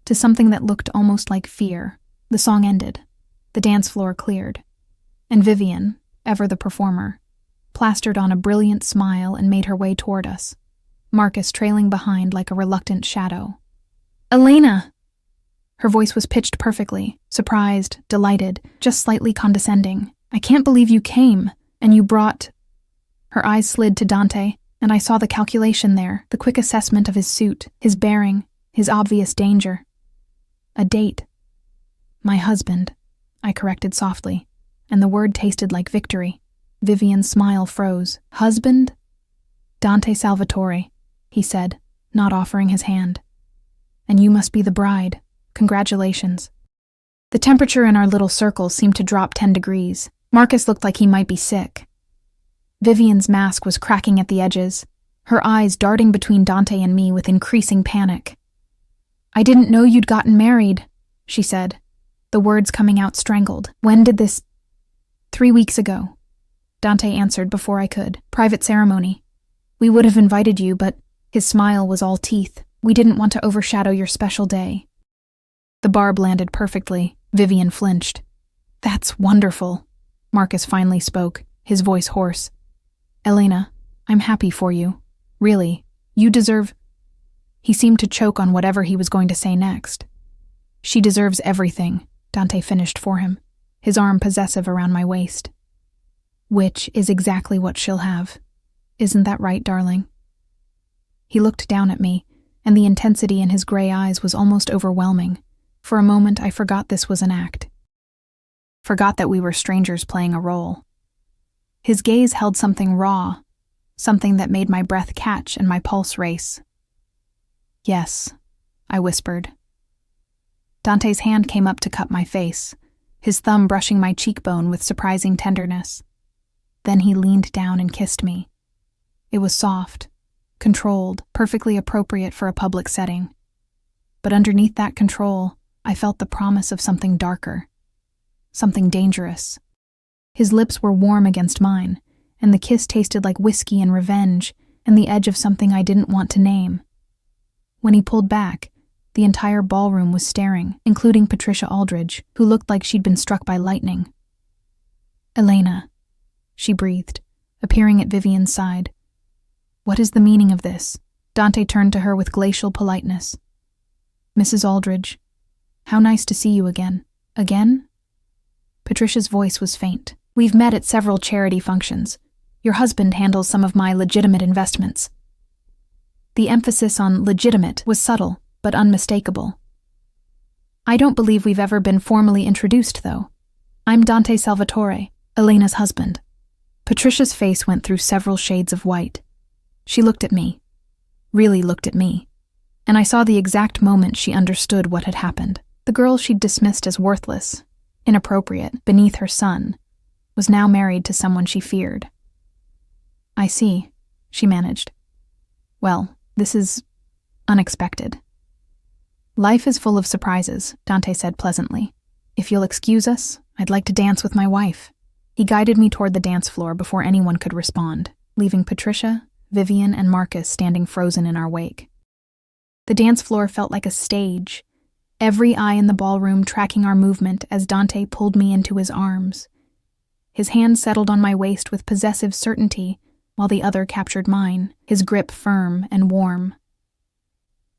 to something that looked almost like fear. The song ended. The dance floor cleared. And Vivian, ever the performer, plastered on a brilliant smile and made her way toward us, Marcus trailing behind like a reluctant shadow. "Elena!" Her voice was pitched perfectly, surprised, delighted, just slightly condescending. "I can't believe you came, and you brought—" Her eyes slid to Dante, and I saw the calculation there, the quick assessment of his suit, his bearing, his obvious danger. "A date." "My husband," I corrected softly, and the word tasted like victory. Vivian's smile froze. "Husband?" "Dante Salvatore," he said, not offering his hand. "And you must be the bride. Congratulations." The temperature in our little circle seemed to drop 10 degrees. Marcus looked like he might be sick. Vivian's mask was cracking at the edges, her eyes darting between Dante and me with increasing panic. "I didn't know you'd gotten married," she said, the words coming out strangled. "When did this—" "3 weeks ago," Dante answered before I could. "Private ceremony. We would have invited you, but His smile was all teeth. "We didn't want to overshadow your special day." The barb landed perfectly. Vivian flinched. "That's wonderful." Marcus finally spoke, his voice hoarse. "Elena, I'm happy for you. Really, you deserve—" He seemed to choke on whatever he was going to say next. "She deserves everything," Dante finished for him, his arm possessive around my waist. "Which is exactly what she'll have. Isn't that right, darling?" He looked down at me, and the intensity in his gray eyes was almost overwhelming. For a moment, I forgot this was an act. Forgot that we were strangers playing a role. His gaze held something raw, something that made my breath catch and my pulse race. "Yes," I whispered. Dante's hand came up to cup my face, his thumb brushing my cheekbone with surprising tenderness. Then he leaned down and kissed me. It was soft, controlled, perfectly appropriate for a public setting. But underneath that control, I felt the promise of something darker, something dangerous. His lips were warm against mine, and the kiss tasted like whiskey and revenge and the edge of something I didn't want to name. When he pulled back, the entire ballroom was staring, including Patricia Aldridge, who looked like she'd been struck by lightning. "Elena," she breathed, appearing at Vivian's side. "What is the meaning of this?" Dante turned to her with glacial politeness. "Mrs. Aldridge, how nice to see you again." "Again?" Patricia's voice was faint. "We've met at several charity functions. Your husband handles some of my legitimate investments." The emphasis on legitimate was subtle, but unmistakable. "I don't believe we've ever been formally introduced, though. I'm Dante Salvatore, Elena's husband." Patricia's face went through several shades of white. She looked at me, really looked at me, and I saw the exact moment she understood what had happened. The girl she'd dismissed as worthless, inappropriate, beneath her son, was now married to someone she feared. "I see," she managed. "Well, this is unexpected." "Life is full of surprises," Dante said pleasantly. "If you'll excuse us, I'd like to dance with my wife." He guided me toward the dance floor before anyone could respond, leaving Patricia, Vivian, and Marcus standing frozen in our wake. The dance floor felt like a stage, every eye in the ballroom tracking our movement as Dante pulled me into his arms. His hand settled on my waist with possessive certainty, while the other captured mine, his grip firm and warm.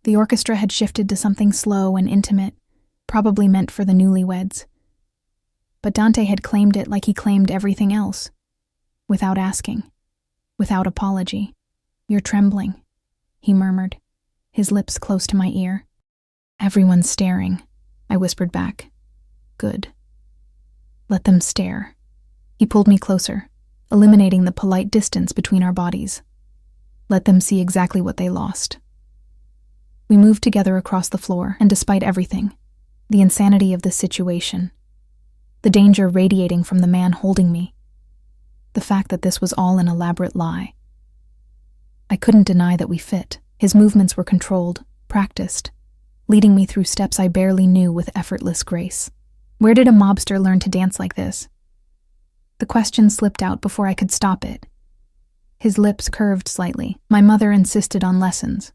The orchestra had shifted to something slow and intimate, probably meant for the newlyweds. But Dante had claimed it like he claimed everything else, without asking, without apology. "You're trembling," he murmured, his lips close to my ear. "Everyone's staring," I whispered back. "Good. Let them stare." He pulled me closer, eliminating the polite distance between our bodies. Let them see exactly what they lost. We moved together across the floor, and despite everything, the insanity of this situation, the danger radiating from the man holding me, the fact that this was all an elaborate lie, I couldn't deny that we fit. His movements were controlled, practiced, leading me through steps I barely knew with effortless grace. Where did a mobster learn to dance like this? The question slipped out before I could stop it. His lips curved slightly. My mother insisted on lessons.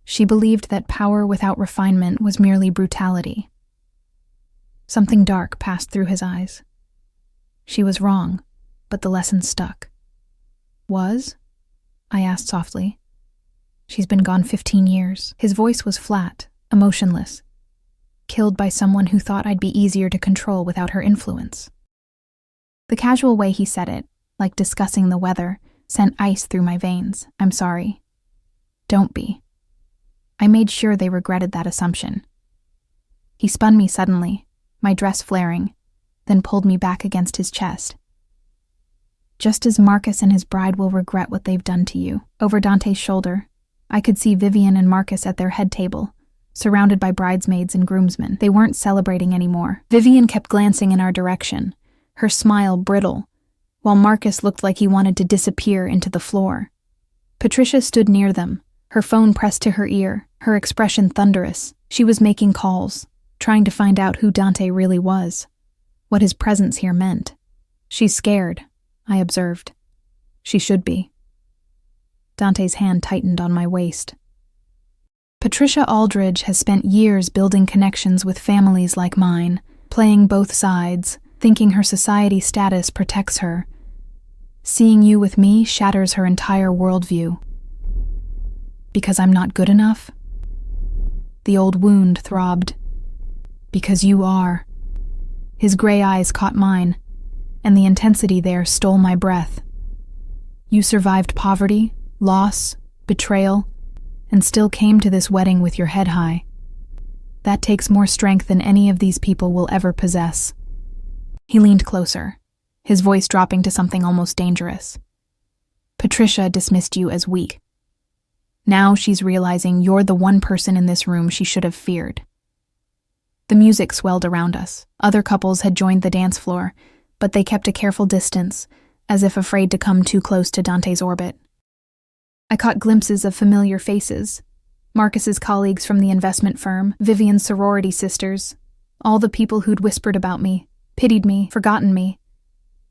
She believed that power without refinement was merely brutality. Something dark passed through his eyes. She was wrong, but the lesson stuck. "Was?" I asked softly. "She's been gone 15 years. His voice was flat, emotionless. Killed by someone who thought I'd be easier to control without her influence. The casual way he said it, like discussing the weather, sent ice through my veins. "I'm sorry." "Don't be." I made sure they regretted that assumption. He spun me suddenly, my dress flaring, then pulled me back against his chest. "Just as Marcus and his bride will regret what they've done to you." Over Dante's shoulder, I could see Vivian and Marcus at their head table, surrounded by bridesmaids and groomsmen. They weren't celebrating anymore. Vivian kept glancing in our direction, her smile brittle, while Marcus looked like he wanted to disappear into the floor. Patricia stood near them, her phone pressed to her ear, her expression thunderous. She was making calls, trying to find out who Dante really was, what his presence here meant. "She's scared," I observed. "She should be." Dante's hand tightened on my waist. Patricia Aldridge has spent years building connections with families like mine, playing both sides, thinking her society status protects her. Seeing you with me shatters her entire worldview. Because I'm not good enough? The old wound throbbed. Because you are. His gray eyes caught mine, and the intensity there stole my breath. You survived poverty, loss, betrayal, and still came to this wedding with your head high. That takes more strength than any of these people will ever possess. He leaned closer, his voice dropping to something almost dangerous. Patricia dismissed you as weak. Now she's realizing you're the one person in this room she should have feared. The music swelled around us. Other couples had joined the dance floor, but they kept a careful distance, as if afraid to come too close to Dante's orbit. I caught glimpses of familiar faces. Marcus's colleagues from the investment firm, Vivian's sorority sisters, all the people who'd whispered about me, pitied me, forgotten me.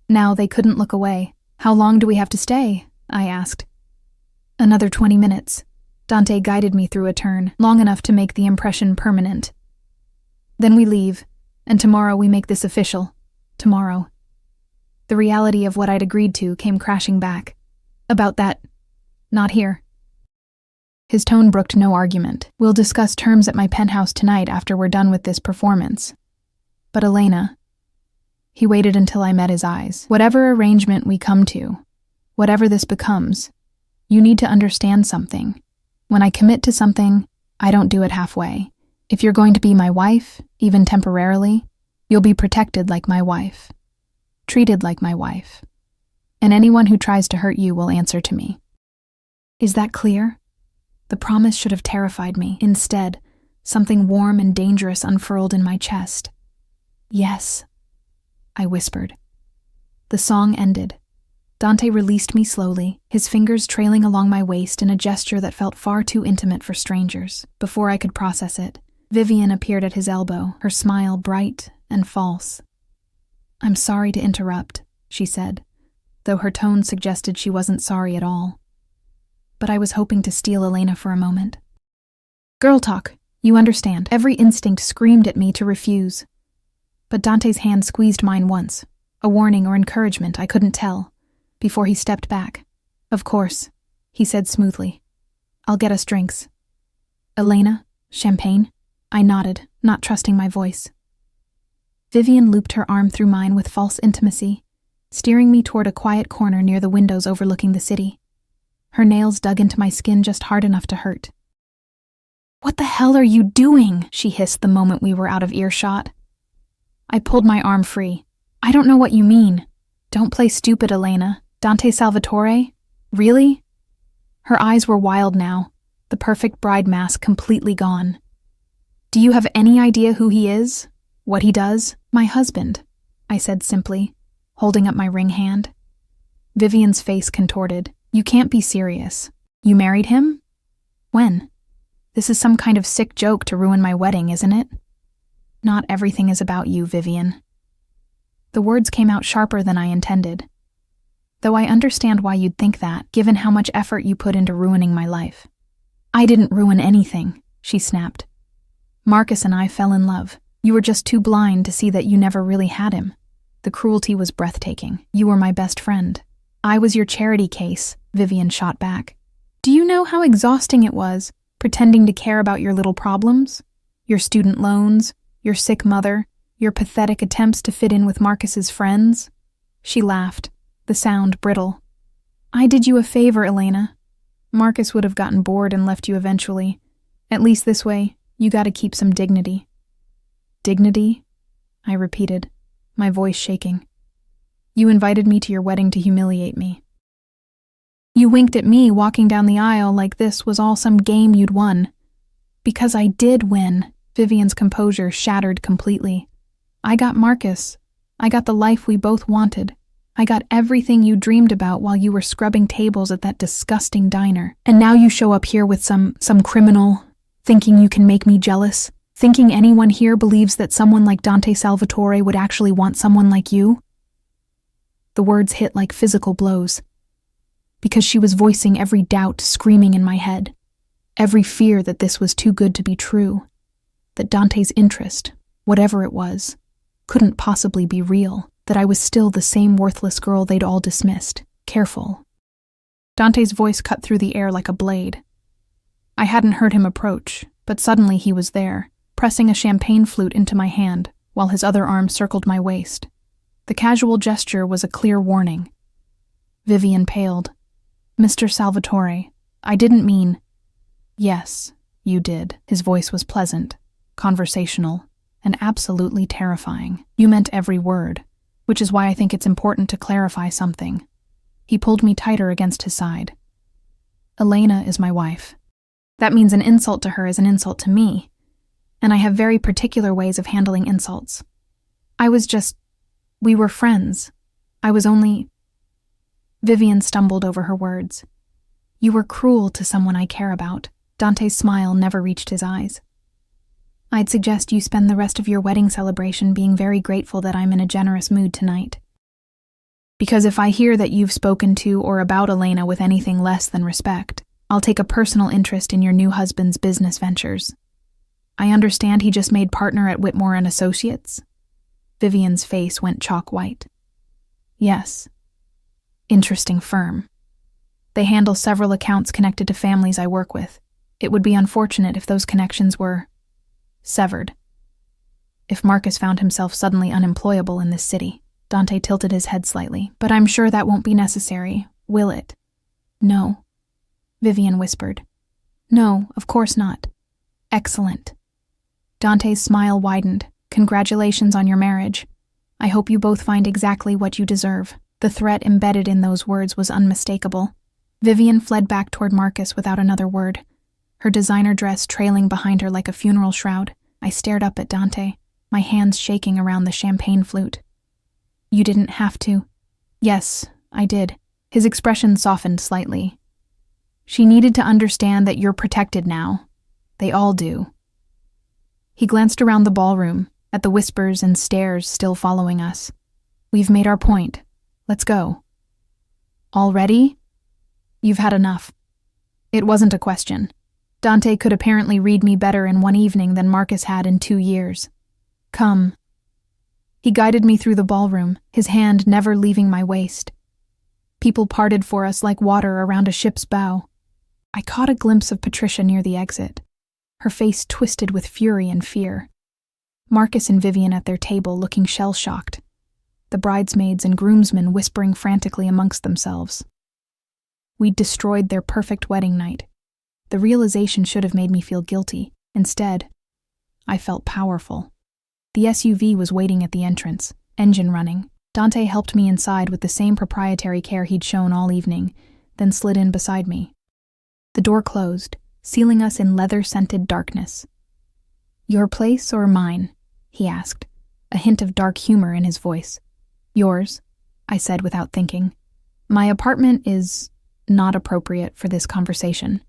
Now they couldn't look away. How long do we have to stay? I asked. Another 20 minutes. Dante guided me through a turn, long enough to make the impression permanent. Then we leave, and tomorrow we make this official. Tomorrow. The reality of what I'd agreed to came crashing back. About that, not here. His tone brooked no argument. We'll discuss terms at my penthouse tonight after we're done with this performance. But Elena... He waited until I met his eyes. Whatever arrangement we come to, whatever this becomes, you need to understand something. When I commit to something, I don't do it halfway. If you're going to be my wife, even temporarily, you'll be protected like my wife, treated like my wife, and anyone who tries to hurt you will answer to me. Is that clear? The promise should have terrified me. Instead, something warm and dangerous unfurled in my chest. Yes, I whispered. The song ended. Dante released me slowly, his fingers trailing along my waist in a gesture that felt far too intimate for strangers. Before I could process it, Vivian appeared at his elbow, her smile bright and false. I'm sorry to interrupt, she said, though her tone suggested she wasn't sorry at all. But I was hoping to steal Elena for a moment. Girl talk, you understand. Every instinct screamed at me to refuse. But Dante's hand squeezed mine once, a warning or encouragement, I couldn't tell, before he stepped back. Of course, he said smoothly. I'll get us drinks. Elena? Champagne? I nodded, not trusting my voice. Vivian looped her arm through mine with false intimacy, steering me toward a quiet corner near the windows overlooking the city. Her nails dug into my skin just hard enough to hurt. What the hell are you doing? She hissed the moment we were out of earshot. I pulled my arm free. I don't know what you mean. Don't play stupid, Elena. Dante Salvatore? Really? Her eyes were wild now, the perfect bride mask completely gone. Do you have any idea who he is? What he does? My husband, I said simply, holding up my ring hand. Vivian's face contorted. You can't be serious. You married him? When? This is some kind of sick joke to ruin my wedding, isn't it? Not everything is about you, Vivian. The words came out sharper than I intended. Though I understand why you'd think that, given how much effort you put into ruining my life. I didn't ruin anything, she snapped. Marcus and I fell in love. You were just too blind to see that you never really had him. The cruelty was breathtaking. You were my best friend. I was your charity case, Vivian shot back. Do you know how exhausting it was, pretending to care about your little problems? Your student loans, your sick mother, your pathetic attempts to fit in with Marcus's friends? She laughed, the sound brittle. I did you a favor, Elena. Marcus would have gotten bored and left you eventually. At least this way, you gotta keep some dignity. Dignity? I repeated, my voice shaking. You invited me to your wedding to humiliate me. You winked at me walking down the aisle like this was all some game you'd won. Because I did win. Vivian's composure shattered completely. I got Marcus. I got the life we both wanted. I got everything you dreamed about while you were scrubbing tables at that disgusting diner. And now you show up here with some criminal, thinking you can make me jealous, thinking anyone here believes that someone like Dante Salvatore would actually want someone like you? The words hit like physical blows. because she was voicing every doubt screaming in my head, every fear that this was too good to be true, that Dante's interest, whatever it was, couldn't possibly be real, that I was still the same worthless girl they'd all dismissed. Careful. Dante's voice cut through the air like a blade. I hadn't heard him approach, but suddenly he was there, pressing a champagne flute into my hand, while his other arm circled my waist. The casual gesture was a clear warning. Vivian paled. "Mr. Salvatore, I didn't mean—" "Yes, you did." His voice was pleasant, conversational, and absolutely terrifying. "You meant every word, which is why I think it's important to clarify something." He pulled me tighter against his side. "Elena is my wife. That means an insult to her is an insult to me, and I have very particular ways of handling insults. We were friends. I was only—" Vivian stumbled over her words. "You were cruel to someone I care about." Dante's smile never reached his eyes. "I'd suggest you spend the rest of your wedding celebration being very grateful that I'm in a generous mood tonight. Because if I hear that you've spoken to or about Elena with anything less than respect, I'll take a personal interest in your new husband's business ventures. I understand he just made partner at Whitmore and Associates?" Vivian's face went chalk white. "Yes. Interesting firm. They handle several accounts connected to families I work with. It would be unfortunate if those connections were severed. If Marcus found himself suddenly unemployable in this city." Dante tilted his head slightly. "But I'm sure that won't be necessary, will it?" "No," Vivian whispered. "No, of course not." "Excellent." Dante's smile widened. "Congratulations on your marriage. I hope you both find exactly what you deserve." The threat embedded in those words was unmistakable. Vivian fled back toward Marcus without another word, her designer dress trailing behind her like a funeral shroud. I stared up at Dante, my hands shaking around the champagne flute. "You didn't have to." "Yes, I did." His expression softened slightly. "She needed to understand that you're protected now. They all do." He glanced around the ballroom, at the whispers and stares still following us. "We've made our point. Let's go." "Already?" "You've had enough." It wasn't a question. Dante could apparently read me better in one evening than Marcus had in 2 years. "Come." He guided me through the ballroom, his hand never leaving my waist. People parted for us like water around a ship's bow. I caught a glimpse of Patricia near the exit, her face twisted with fury and fear. Marcus and Vivian at their table looking shell-shocked, the bridesmaids and groomsmen whispering frantically amongst themselves. We'd destroyed their perfect wedding night. The realization should have made me feel guilty. Instead, I felt powerful. The SUV was waiting at the entrance, engine running. Dante helped me inside with the same proprietary care he'd shown all evening, then slid in beside me. The door closed, sealing us in leather-scented darkness. "Your place or mine?" he asked, a hint of dark humor in his voice. "Yours," I said without thinking. "My apartment is not appropriate for this conversation."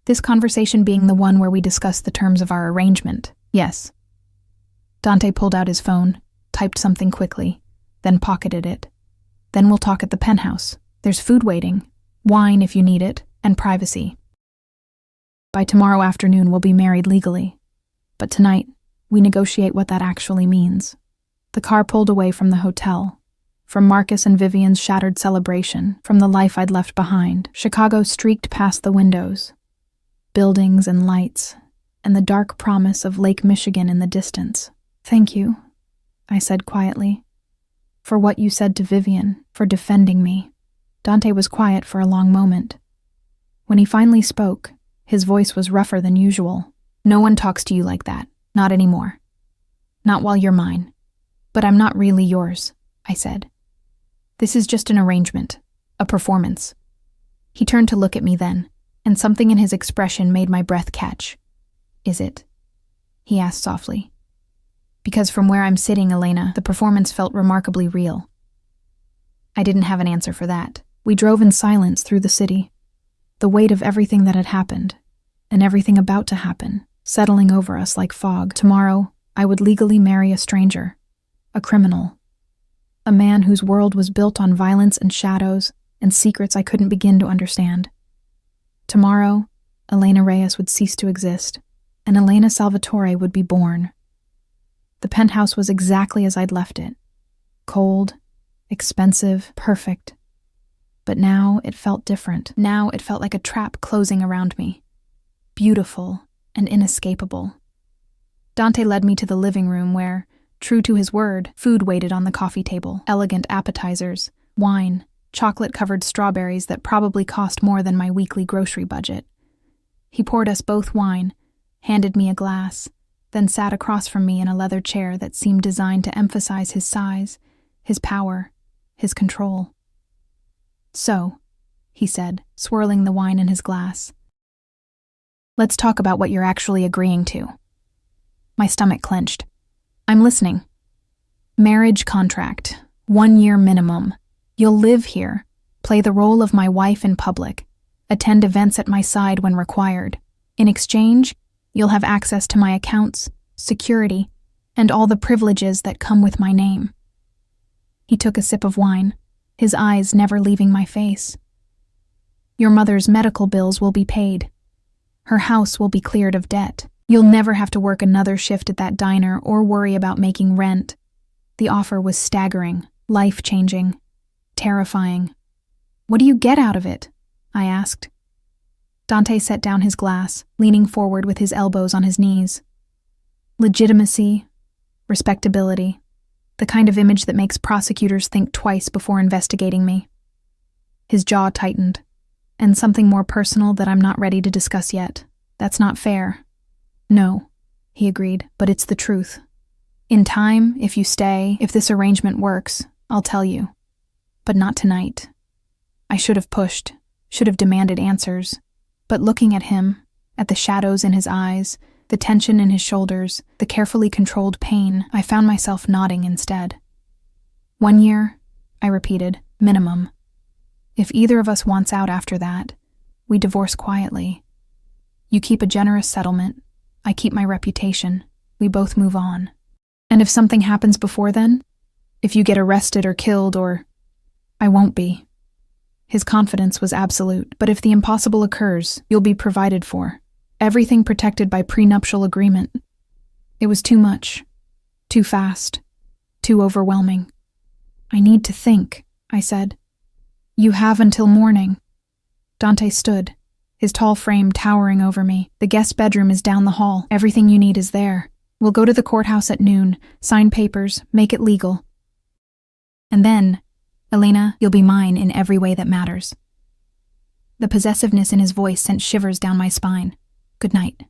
This conversation being the one where we discussed the terms of our arrangement. "Yes." Dante pulled out his phone, typed something quickly, then pocketed it. "Then we'll talk at the penthouse. There's food waiting, wine if you need it, and privacy. By tomorrow afternoon we'll be married legally. But tonight, we negotiate what that actually means." The car pulled away from the hotel, from Marcus and Vivian's shattered celebration, from the life I'd left behind. Chicago streaked past the windows, buildings and lights, and the dark promise of Lake Michigan in the distance. "Thank you," I said quietly, "for what you said to Vivian, for defending me." Dante was quiet for a long moment. When he finally spoke, his voice was rougher than usual. "No one talks to you like that, not anymore. Not while you're mine. But I'm not really yours," I said. "This is just an arrangement, a performance." He turned to look at me then, and something in his expression made my breath catch. "Is it?" he asked softly. "Because from where I'm sitting, Elena, the performance felt remarkably real." I didn't have an answer for that. We drove in silence through the city, the weight of everything that had happened, and everything about to happen, settling over us like fog. Tomorrow, I would legally marry a stranger, a criminal, a man whose world was built on violence and shadows and secrets I couldn't begin to understand. Tomorrow, Elena Reyes would cease to exist, and Elena Salvatore would be born. The penthouse was exactly as I'd left it. Cold, expensive, perfect. But now it felt different. Now it felt like a trap closing around me. Beautiful and inescapable. Dante led me to the living room where, true to his word, food waited on the coffee table. Elegant appetizers, wine, chocolate-covered strawberries that probably cost more than my weekly grocery budget. He poured us both wine, handed me a glass, then sat across from me in a leather chair that seemed designed to emphasize his size, his power, his control. "So," he said, swirling the wine in his glass, "let's talk about what you're actually agreeing to." My stomach clenched. "I'm listening." "Marriage contract, 1 year minimum. You'll live here, play the role of my wife in public, attend events at my side when required. In exchange, you'll have access to my accounts, security, and all the privileges that come with my name." He took a sip of wine, his eyes never leaving my face. "Your mother's medical bills will be paid. Her house will be cleared of debt. You'll never have to work another shift at that diner or worry about making rent." The offer was staggering, life-changing, terrifying. "What do you get out of it?" I asked. Dante set down his glass, leaning forward with his elbows on his knees. "Legitimacy, respectability, the kind of image that makes prosecutors think twice before investigating me." His jaw tightened. "And something more personal that I'm not ready to discuss yet. That's not fair." "No," he agreed, "but it's the truth. In time, if you stay, if this arrangement works, I'll tell you. But not tonight." I should have pushed, should have demanded answers. But looking at him, at the shadows in his eyes, the tension in his shoulders, the carefully controlled pain, I found myself nodding instead. 1 year, I repeated, minimum. If either of us wants out after that, we divorce quietly. You keep a generous settlement, I keep my reputation, we both move on. And if something happens before then? If you get arrested or killed or... I won't be. His confidence was absolute, but if the impossible occurs, you'll be provided for. Everything protected by prenuptial agreement. It was too much. Too fast. Too overwhelming. I need to think, I said. You have until morning. Dante stood, his tall frame towering over me. The guest bedroom is down the hall. Everything you need is there. We'll go to the courthouse at noon, sign papers, make it legal. And then, Elena, you'll be mine in every way that matters. The possessiveness in his voice sent shivers down my spine. Good night,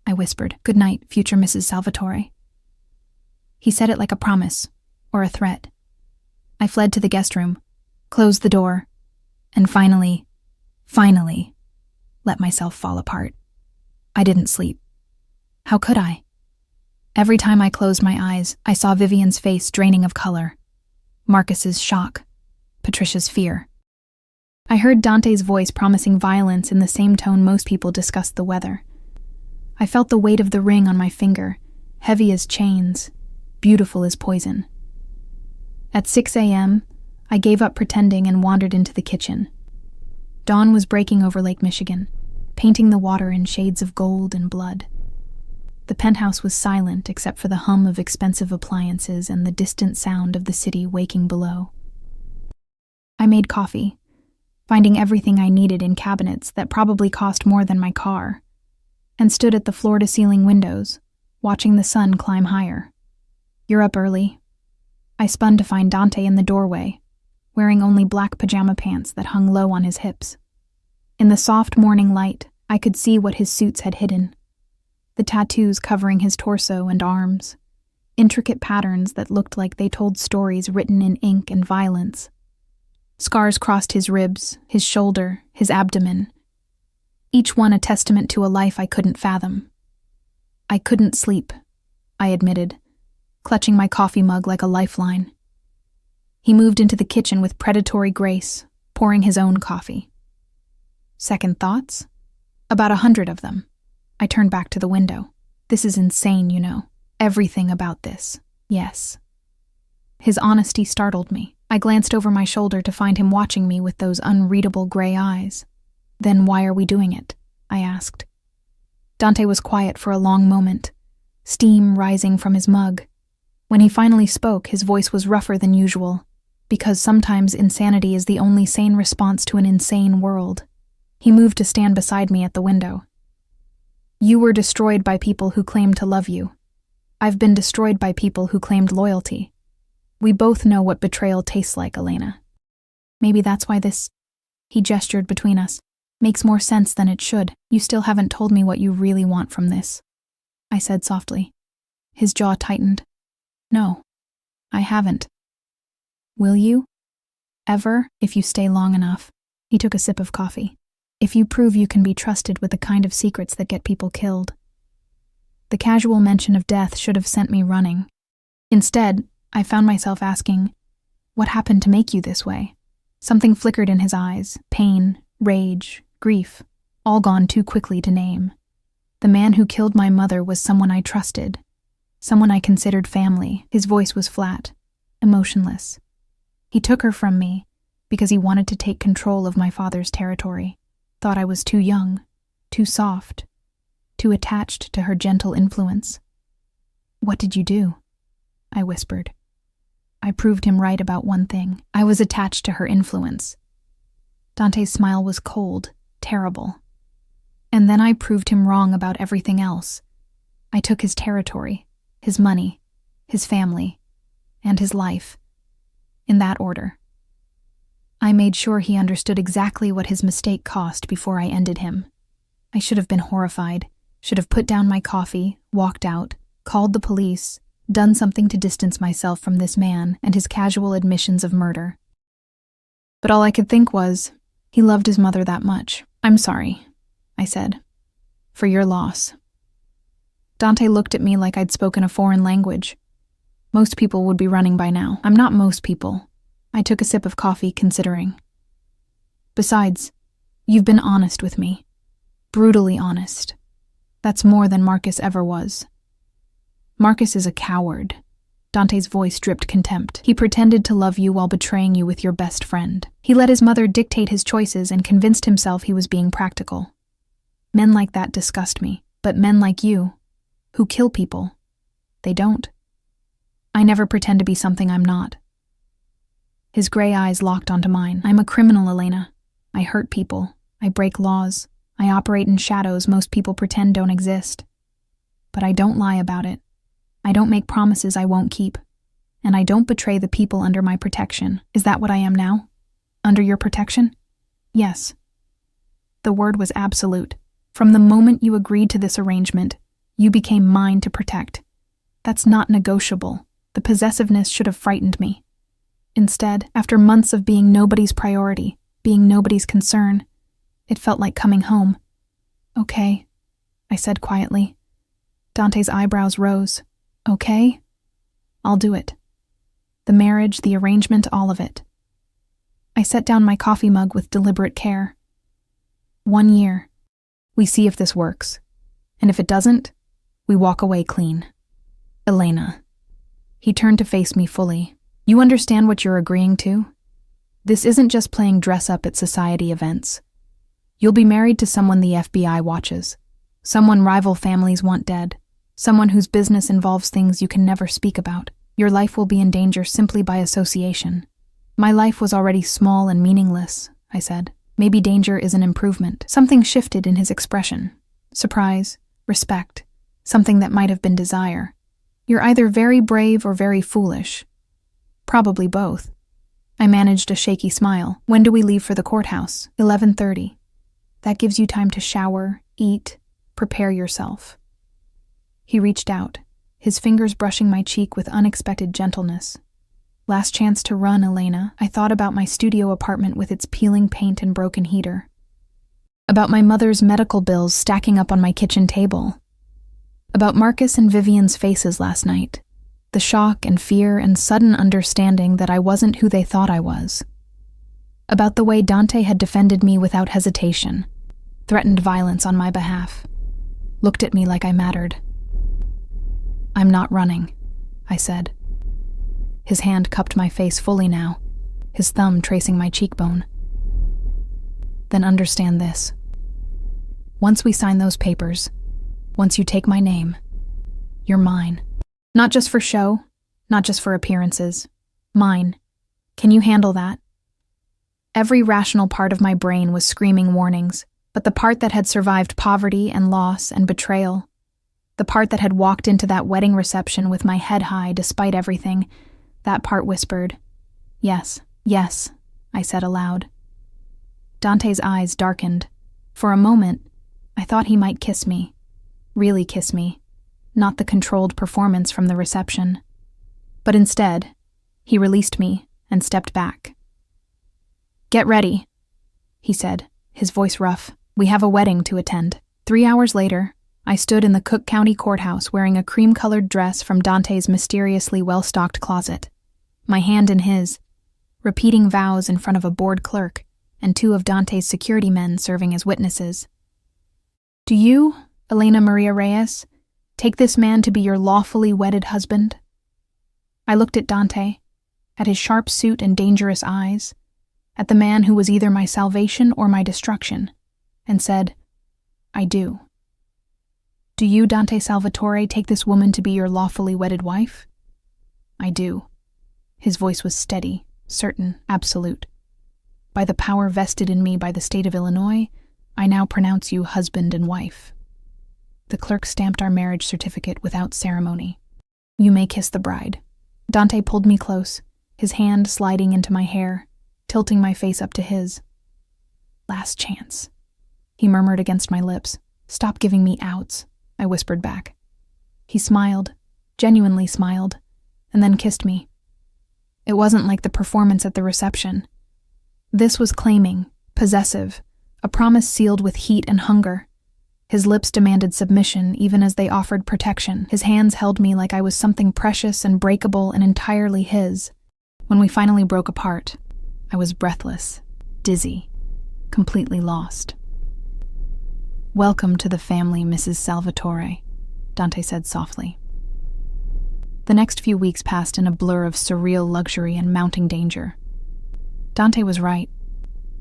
I whispered. Good night, future Mrs. Salvatore. He said it like a promise, or a threat. I fled to the guest room, closed the door, and finally, let myself fall apart. I didn't sleep. How could I? Every time I closed my eyes, I saw Vivian's face draining of color, Marcus's shock, Patricia's fear. I heard Dante's voice promising violence in the same tone most people discussed the weather. I felt the weight of the ring on my finger, heavy as chains, beautiful as poison. At 6 a.m., I gave up pretending and wandered into the kitchen. Dawn was breaking over Lake Michigan, painting the water in shades of gold and blood. The penthouse was silent except for the hum of expensive appliances and the distant sound of the city waking below. I made coffee, finding everything I needed in cabinets that probably cost more than my car, and stood at the floor-to-ceiling windows, watching the sun climb higher. You're up early. I spun to find Dante in the doorway, wearing only black pajama pants that hung low on his hips. In the soft morning light, I could see what his suits had hidden. The tattoos covering his torso and arms, intricate patterns that looked like they told stories written in ink and violence. Scars crossed his ribs, his shoulder, his abdomen, each one a testament to a life I couldn't fathom. I couldn't sleep, I admitted, clutching my coffee mug like a lifeline. He moved into the kitchen with predatory grace, pouring his own coffee. Second thoughts? About 100 of them. I turned back to the window. This is insane, you know. Everything about this. Yes. His honesty startled me. I glanced over my shoulder to find him watching me with those unreadable gray eyes. "Then why are we doing it?" I asked. Dante was quiet for a long moment, steam rising from his mug. When he finally spoke, his voice was rougher than usual, because sometimes insanity is the only sane response to an insane world. He moved to stand beside me at the window. "You were destroyed by people who claimed to love you. I've been destroyed by people who claimed loyalty. We both know what betrayal tastes like, Elena. Maybe that's why this," he gestured between us, "makes more sense than it should. You still haven't told me what you really want from this," I said softly. His jaw tightened. "No, I haven't." "Will you? Ever, if you stay long enough?" He took a sip of coffee. "If you prove you can be trusted with the kind of secrets that get people killed." The casual mention of death should have sent me running. Instead, I found myself asking, "What happened to make you this way?" Something flickered in his eyes, pain, rage, grief, all gone too quickly to name. The man who killed my mother was someone I trusted, someone I considered family. His voice was flat, emotionless. He took her from me because he wanted to take control of my father's territory, thought I was too young, too soft, too attached to her gentle influence. "What did you do?" I whispered. I proved him right about one thing. I was attached to her influence. Dante's smile was cold, terrible. And then I proved him wrong about everything else. I took his territory, his money, his family, and his life. In that order. I made sure he understood exactly what his mistake cost before I ended him. I should have been horrified, should have put down my coffee, walked out, called the police, done something to distance myself from this man and his casual admissions of murder. But all I could think was, he loved his mother that much. "I'm sorry," I said, "for your loss." Dante looked at me like I'd spoken a foreign language. Most people would be running by now. I'm not most people. I took a sip of coffee, considering. Besides, you've been honest with me. Brutally honest. That's more than Marcus ever was. Marcus is a coward. Dante's voice dripped contempt. He pretended to love you while betraying you with your best friend. He let his mother dictate his choices and convinced himself he was being practical. Men like that disgust me, but men like you, who kill people, they don't. I never pretend to be something I'm not. His gray eyes locked onto mine. I'm a criminal, Elena. I hurt people. I break laws. I operate in shadows most people pretend don't exist. But I don't lie about it. I don't make promises I won't keep. And I don't betray the people under my protection. Is that what I am now? Under your protection? Yes. The word was absolute. From the moment you agreed to this arrangement, you became mine to protect. That's not negotiable. The possessiveness should have frightened me. Instead, after months of being nobody's priority, being nobody's concern, it felt like coming home. "Okay," I said quietly. Dante's eyebrows rose. "Okay? I'll do it. The marriage, the arrangement, all of it." I set down my coffee mug with deliberate care. 1 year. We see if this works. And if it doesn't, we walk away clean. Elena. He turned to face me fully. "You understand what you're agreeing to? This isn't just playing dress-up at society events. You'll be married to someone the FBI watches, someone rival families want dead, someone whose business involves things you can never speak about. Your life will be in danger simply by association." "My life was already small and meaningless," I said. "Maybe danger is an improvement." Something shifted in his expression. Surprise, respect, something that might have been desire. "You're either very brave or very foolish." "Probably both." I managed a shaky smile. "When do we leave for the courthouse?" 11:30. "That gives you time to shower, eat, prepare yourself." He reached out, his fingers brushing my cheek with unexpected gentleness. "Last chance to run, Elena." I thought about my studio apartment with its peeling paint and broken heater. About my mother's medical bills stacking up on my kitchen table. About Marcus and Vivian's faces last night. The shock and fear and sudden understanding that I wasn't who they thought I was. About the way Dante had defended me without hesitation, threatened violence on my behalf, looked at me like I mattered. "I'm not running," I said. His hand cupped my face fully now, his thumb tracing my cheekbone. Then understand this. Once we sign those papers, once you take my name, you're mine. Not just for show, not just for appearances. Mine. Can you handle that? Every rational part of my brain was screaming warnings, but the part that had survived poverty and loss and betrayal, the part that had walked into that wedding reception with my head high despite everything, that part whispered, "Yes, yes," I said aloud. Dante's eyes darkened. For a moment, I thought he might kiss me. Really kiss me, not the controlled performance from the reception. But instead, he released me and stepped back. "Get ready," he said, his voice rough. "We have a wedding to attend." 3 hours later, I stood in the Cook County Courthouse wearing a cream-colored dress from Dante's mysteriously well-stocked closet, my hand in his, repeating vows in front of a bored clerk and 2 of Dante's security men serving as witnesses. "Do you, Elena Maria Reyes, take this man to be your lawfully wedded husband?" I looked at Dante, at his sharp suit and dangerous eyes, at the man who was either my salvation or my destruction, and said, "I do." "Do you, Dante Salvatore, take this woman to be your lawfully wedded wife?" "I do." His voice was steady, certain, absolute. "By the power vested in me by the state of Illinois, I now pronounce you husband and wife." The clerk stamped our marriage certificate without ceremony. "You may kiss the bride." Dante pulled me close, his hand sliding into my hair, tilting my face up to his. "Last chance," he murmured against my lips. "Stop giving me outs," I whispered back. He smiled, genuinely smiled, and then kissed me. It wasn't like the performance at the reception. This was claiming, possessive, a promise sealed with heat and hunger. His lips demanded submission even as they offered protection. His hands held me like I was something precious and breakable and entirely his. When we finally broke apart, I was breathless, dizzy, completely lost. "Welcome to the family, Mrs. Salvatore," Dante said softly. The next few weeks passed in a blur of surreal luxury and mounting danger. Dante was right.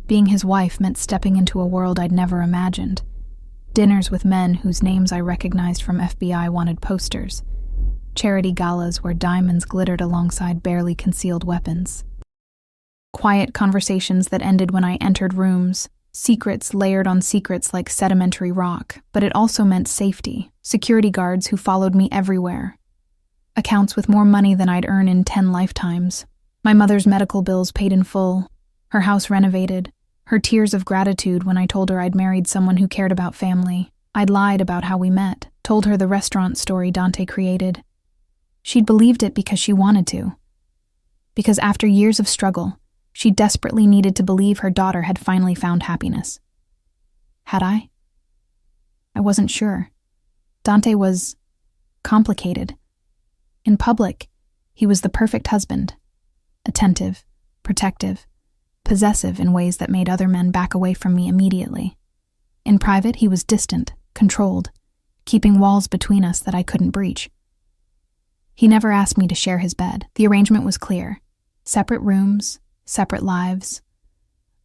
Being his wife meant stepping into a world I'd never imagined. Dinners with men whose names I recognized from FBI wanted posters. Charity galas where diamonds glittered alongside barely concealed weapons. Quiet conversations that ended when I entered rooms, secrets layered on secrets like sedimentary rock, but it also meant safety, security guards who followed me everywhere. Accounts with more money than I'd earn in 10 lifetimes. My mother's medical bills paid in full, her house renovated, her tears of gratitude when I told her I'd married someone who cared about family. I'd lied about how we met, told her the restaurant story Dante created. She'd believed it because she wanted to. Because after years of struggle, she desperately needed to believe her daughter had finally found happiness. Had I? I wasn't sure. Dante was complicated. In public, he was the perfect husband. Attentive, protective, possessive in ways that made other men back away from me immediately. In private, he was distant, controlled, keeping walls between us that I couldn't breach. He never asked me to share his bed. The arrangement was clear. Separate rooms, separate lives.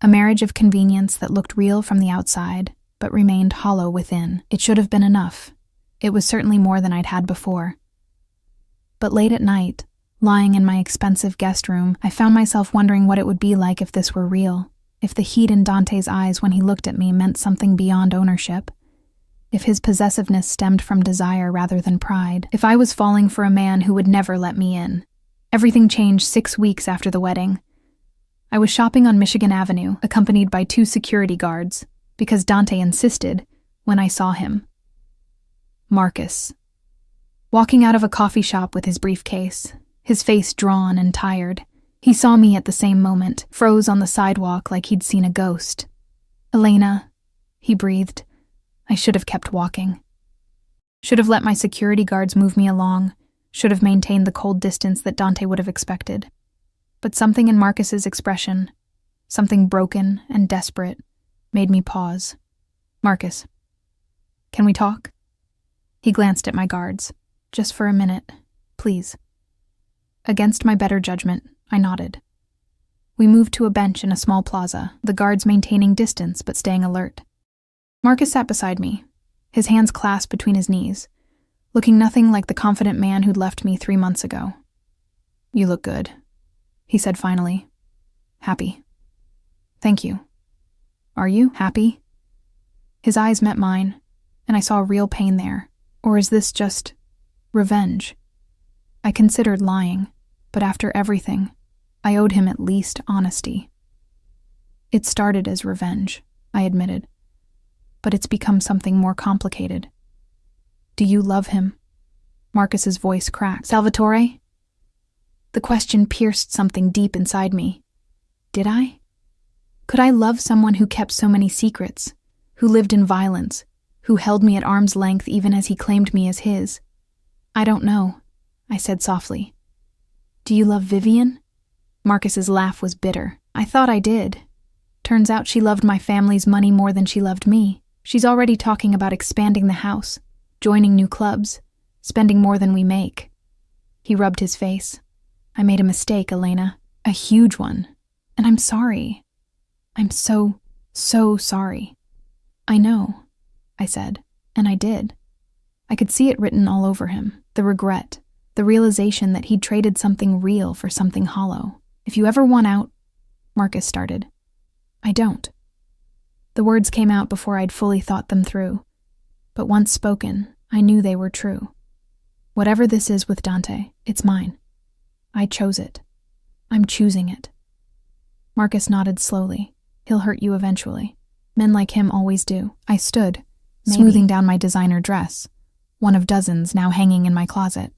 A marriage of convenience that looked real from the outside, but remained hollow within. It should have been enough. It was certainly more than I'd had before. But late at night, lying in my expensive guest room, I found myself wondering what it would be like if this were real, if the heat in Dante's eyes when he looked at me meant something beyond ownership, if his possessiveness stemmed from desire rather than pride, if I was falling for a man who would never let me in. Everything changed 6 weeks after the wedding. I was shopping on Michigan Avenue, accompanied by 2 security guards, because Dante insisted when I saw him. Marcus. Walking out of a coffee shop with his briefcase, his face drawn and tired, he saw me at the same moment, froze on the sidewalk like he'd seen a ghost. "Elena," he breathed. I should have kept walking. Should have let my security guards move me along, should have maintained the cold distance that Dante would have expected. But something in Marcus's expression, something broken and desperate, made me pause. "Marcus, can we talk?" He glanced at my guards. "Just for a minute, please." Against my better judgment, I nodded. We moved to a bench in a small plaza, the guards maintaining distance but staying alert. Marcus sat beside me, his hands clasped between his knees, looking nothing like the confident man who'd left me 3 months ago. "You look good," he said finally. "Happy." "Thank you. Are you happy?" His eyes met mine, and I saw real pain there. Or is this just revenge? I considered lying, but after everything, I owed him at least honesty. "It started as revenge," I admitted, "but it's become something more complicated." "Do you love him?" Marcus's voice cracked. "Salvatore?" The question pierced something deep inside me. Did I? Could I love someone who kept so many secrets, who lived in violence, who held me at arm's length even as he claimed me as his? "I don't know," I said softly. "Do you love Vivian?" Marcus's laugh was bitter. "I thought I did. Turns out she loved my family's money more than she loved me. She's already talking about expanding the house, joining new clubs, spending more than we make." He rubbed his face. "I made a mistake, Elena. A huge one. And I'm sorry. I'm so sorry." "I know," I said, and I did. I could see it written all over him, the regret, the realization that he'd traded something real for something hollow. "If you ever want out," Marcus started. "I don't." The words came out before I'd fully thought them through, but once spoken, I knew they were true. Whatever this is with Dante, it's mine. I chose it. I'm choosing it. Marcus nodded slowly. "He'll hurt you eventually. Men like him always do." I stood, smoothing down my designer dress, one of dozens now hanging in my closet.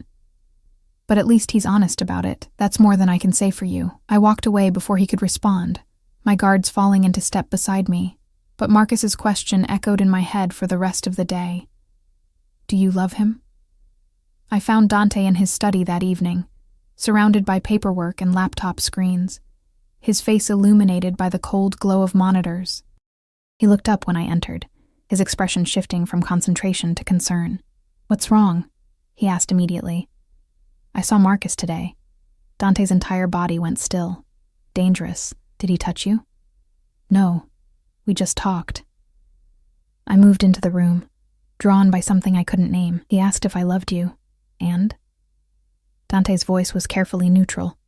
"But at least he's honest about it. That's more than I can say for you." I walked away before he could respond, my guards falling into step beside me, but Marcus's question echoed in my head for the rest of the day. "Do you love him?" I found Dante in his study that evening, surrounded by paperwork and laptop screens, his face illuminated by the cold glow of monitors. He looked up when I entered, his expression shifting from concentration to concern. "What's wrong?" he asked immediately. "I saw Marcus today." Dante's entire body went still. "Dangerous. Did he touch you?" "No. We just talked." I moved into the room, drawn by something I couldn't name. "He asked if I loved you. And?" Dante's voice was carefully neutral,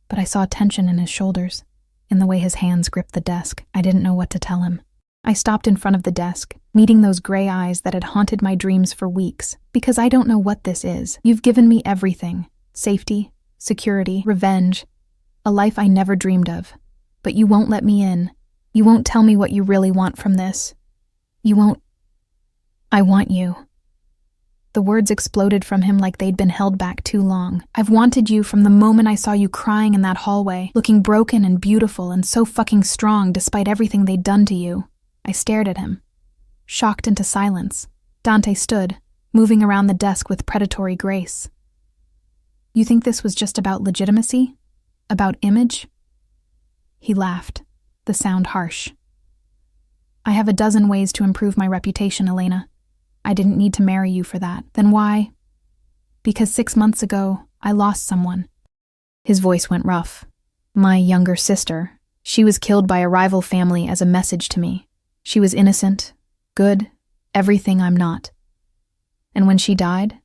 but I saw tension in his shoulders, in the way his hands gripped the desk. I didn't know what to tell him. I stopped in front of the desk, meeting those gray eyes that had haunted my dreams for weeks. "Because I don't know what this is. You've given me everything. Safety, security, revenge, a life I never dreamed of. But you won't let me in. You won't tell me what you really want from this. You won't. I want you." The words exploded from him like they'd been held back too long. "I've wanted you from the moment I saw you crying in that hallway, looking broken and beautiful and so fucking strong despite everything they'd done to you." I stared at him, shocked into silence. Dante stood, moving around the desk with predatory grace. "You think this was just about legitimacy? About image?" He laughed, the sound harsh. "I have a dozen ways to improve my reputation, Elena. I didn't need to marry you for that. Then why?" "Because 6 months ago, I lost someone." His voice went rough. "My younger sister. She was killed by a rival family as a message to me. She was innocent, good, everything I'm not. And when she died,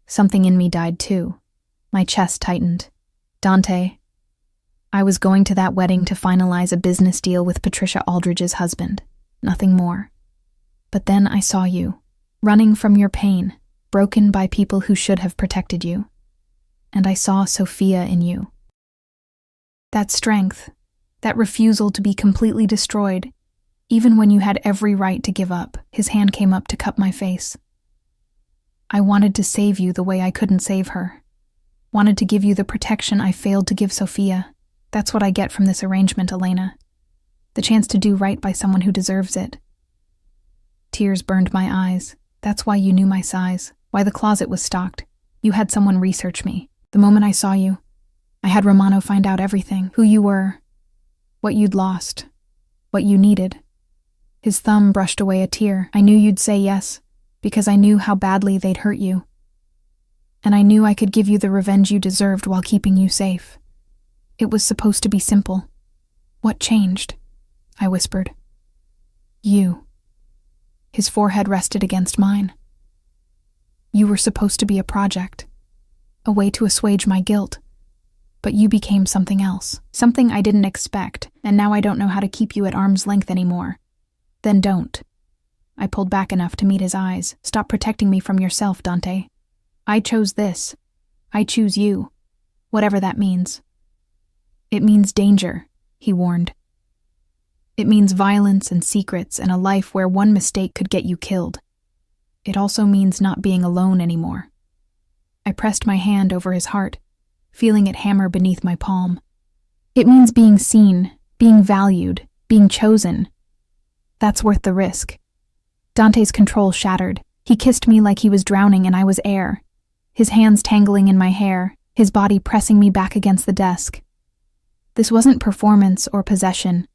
something in me died too." My chest tightened. "Dante, I was going to that wedding to finalize a business deal with Patricia Aldridge's husband. Nothing more. But then I saw you, running from your pain, broken by people who should have protected you. And I saw Sophia in you. That strength, that refusal to be completely destroyed, even when you had every right to give up." His hand came up to cup my face. "I wanted to save you the way I couldn't save her. Wanted to give you the protection I failed to give Sophia. That's what I get from this arrangement, Elena. The chance to do right by someone who deserves it." Tears burned my eyes. "That's why you knew my size, why the closet was stocked. You had someone research me. The moment I saw you, I had Romano find out everything, who you were, what you'd lost, what you needed." His thumb brushed away a tear. "I knew you'd say yes, because I knew how badly they'd hurt you. And I knew I could give you the revenge you deserved while keeping you safe. It was supposed to be simple. What changed? I whispered. You. His forehead rested against mine. You were supposed to be a project, a way to assuage my guilt. But you became something else, something I didn't expect, and now I don't know how to keep you at arm's length anymore. Then don't. I pulled back enough to meet his eyes. Stop protecting me from yourself, Dante. I chose this. I choose you. Whatever that means. It means danger, he warned. It means violence and secrets and a life where one mistake could get you killed. It also means not being alone anymore. I pressed my hand over his heart, feeling it hammer beneath my palm. It means being seen, being valued, being chosen. That's worth the risk. Dante's control shattered. He kissed me like he was drowning and I was air, his hands tangling in my hair, his body pressing me back against the desk. This wasn't performance or possession.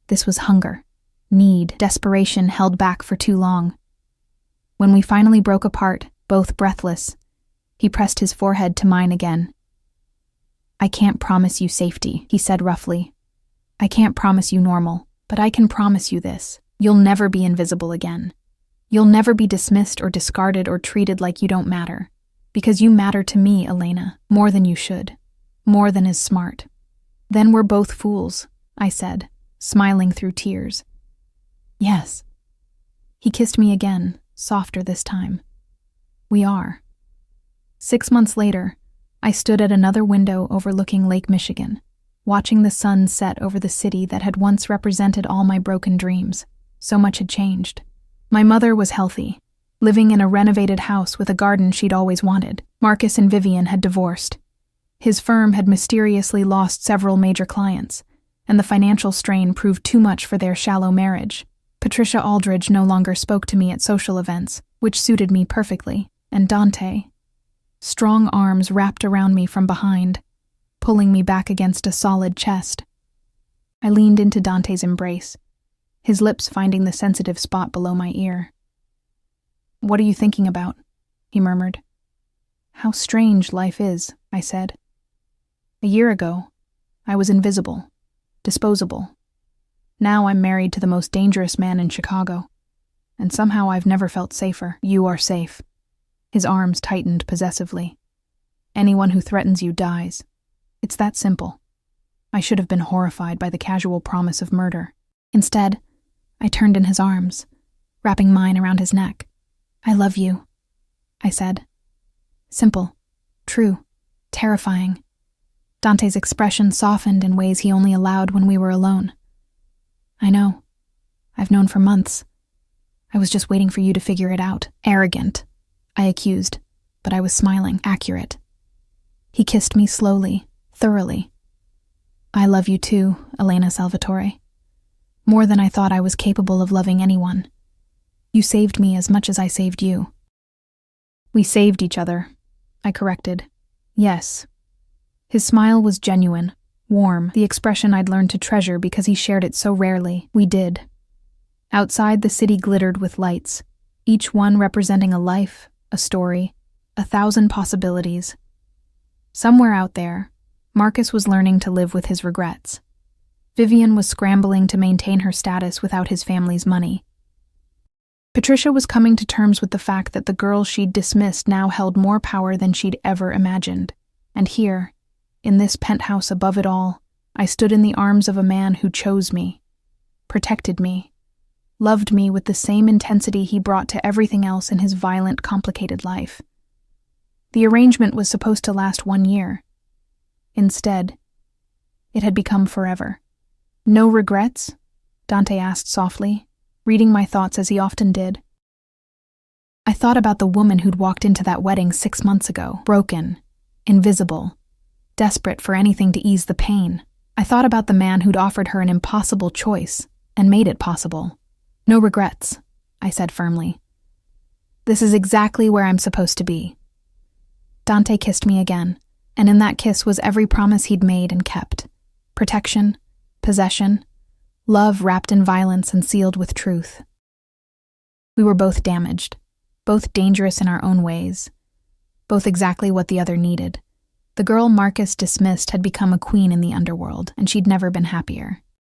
This was hunger, need, desperation held back for too long. When we finally broke apart, both breathless, he pressed his forehead to mine again. I can't promise you safety, he said roughly. I can't promise you normal, but I can promise you this. You'll never be invisible again. You'll never be dismissed or discarded or treated like you don't matter. Because you matter to me, Elena, more than you should. More than is smart. Then we're both fools, I said, smiling through tears. Yes. He kissed me again, softer this time. We are. 6 months later, I stood at another window overlooking Lake Michigan, watching the sun set over the city that had once represented all my broken dreams. So much had changed. My mother was healthy, living in a renovated house with a garden she'd always wanted. Marcus and Vivian had divorced. His firm had mysteriously lost several major clients, and the financial strain proved too much for their shallow marriage. Patricia Aldridge no longer spoke to me at social events, which suited me perfectly, and Dante. Strong arms wrapped around me from behind, pulling me back against a solid chest. I leaned into Dante's embrace, his lips finding the sensitive spot below my ear. What are you thinking about? He murmured. How strange life is, I said. A year ago, I was invisible, disposable. Now I'm married to the most dangerous man in Chicago, and somehow I've never felt safer. You are safe. His arms tightened possessively. Anyone who threatens you dies. It's that simple. I should have been horrified by the casual promise of murder. Instead, I turned in his arms, wrapping mine around his neck. I love you, I said. Simple, true, terrifying. Dante's expression softened in ways he only allowed when we were alone. I know. I've known for months. I was just waiting for you to figure it out. Arrogant, I accused, but I was smiling. Accurate. He kissed me slowly, thoroughly. I love you too, Elena Salvatore. More than I thought I was capable of loving anyone. You saved me as much as I saved you. We saved each other, I corrected. Yes. His smile was genuine, warm, the expression I'd learned to treasure because he shared it so rarely. We did. Outside, the city glittered with lights, each one representing a life, a story, 1,000 possibilities. Somewhere out there, Marcus was learning to live with his regrets. Vivian was scrambling to maintain her status without his family's money. Patricia was coming to terms with the fact that the girl she'd dismissed now held more power than she'd ever imagined. And here, in this penthouse above it all, I stood in the arms of a man who chose me, protected me, loved me with the same intensity he brought to everything else in his violent, complicated life. The arrangement was supposed to last 1 year. Instead, it had become forever. No regrets? Dante asked softly, reading my thoughts as he often did. I thought about the woman who'd walked into that wedding 6 months ago, broken, invisible, desperate for anything to ease the pain. I thought about the man who'd offered her an impossible choice and made it possible. No regrets, I said firmly. This is exactly where I'm supposed to be. Dante kissed me again, and in that kiss was every promise he'd made and kept. Protection, possession, love wrapped in violence and sealed with truth. We were both damaged, both dangerous in our own ways, both exactly what the other needed. The girl Marcus dismissed had become a queen in the underworld, and she'd never been happier.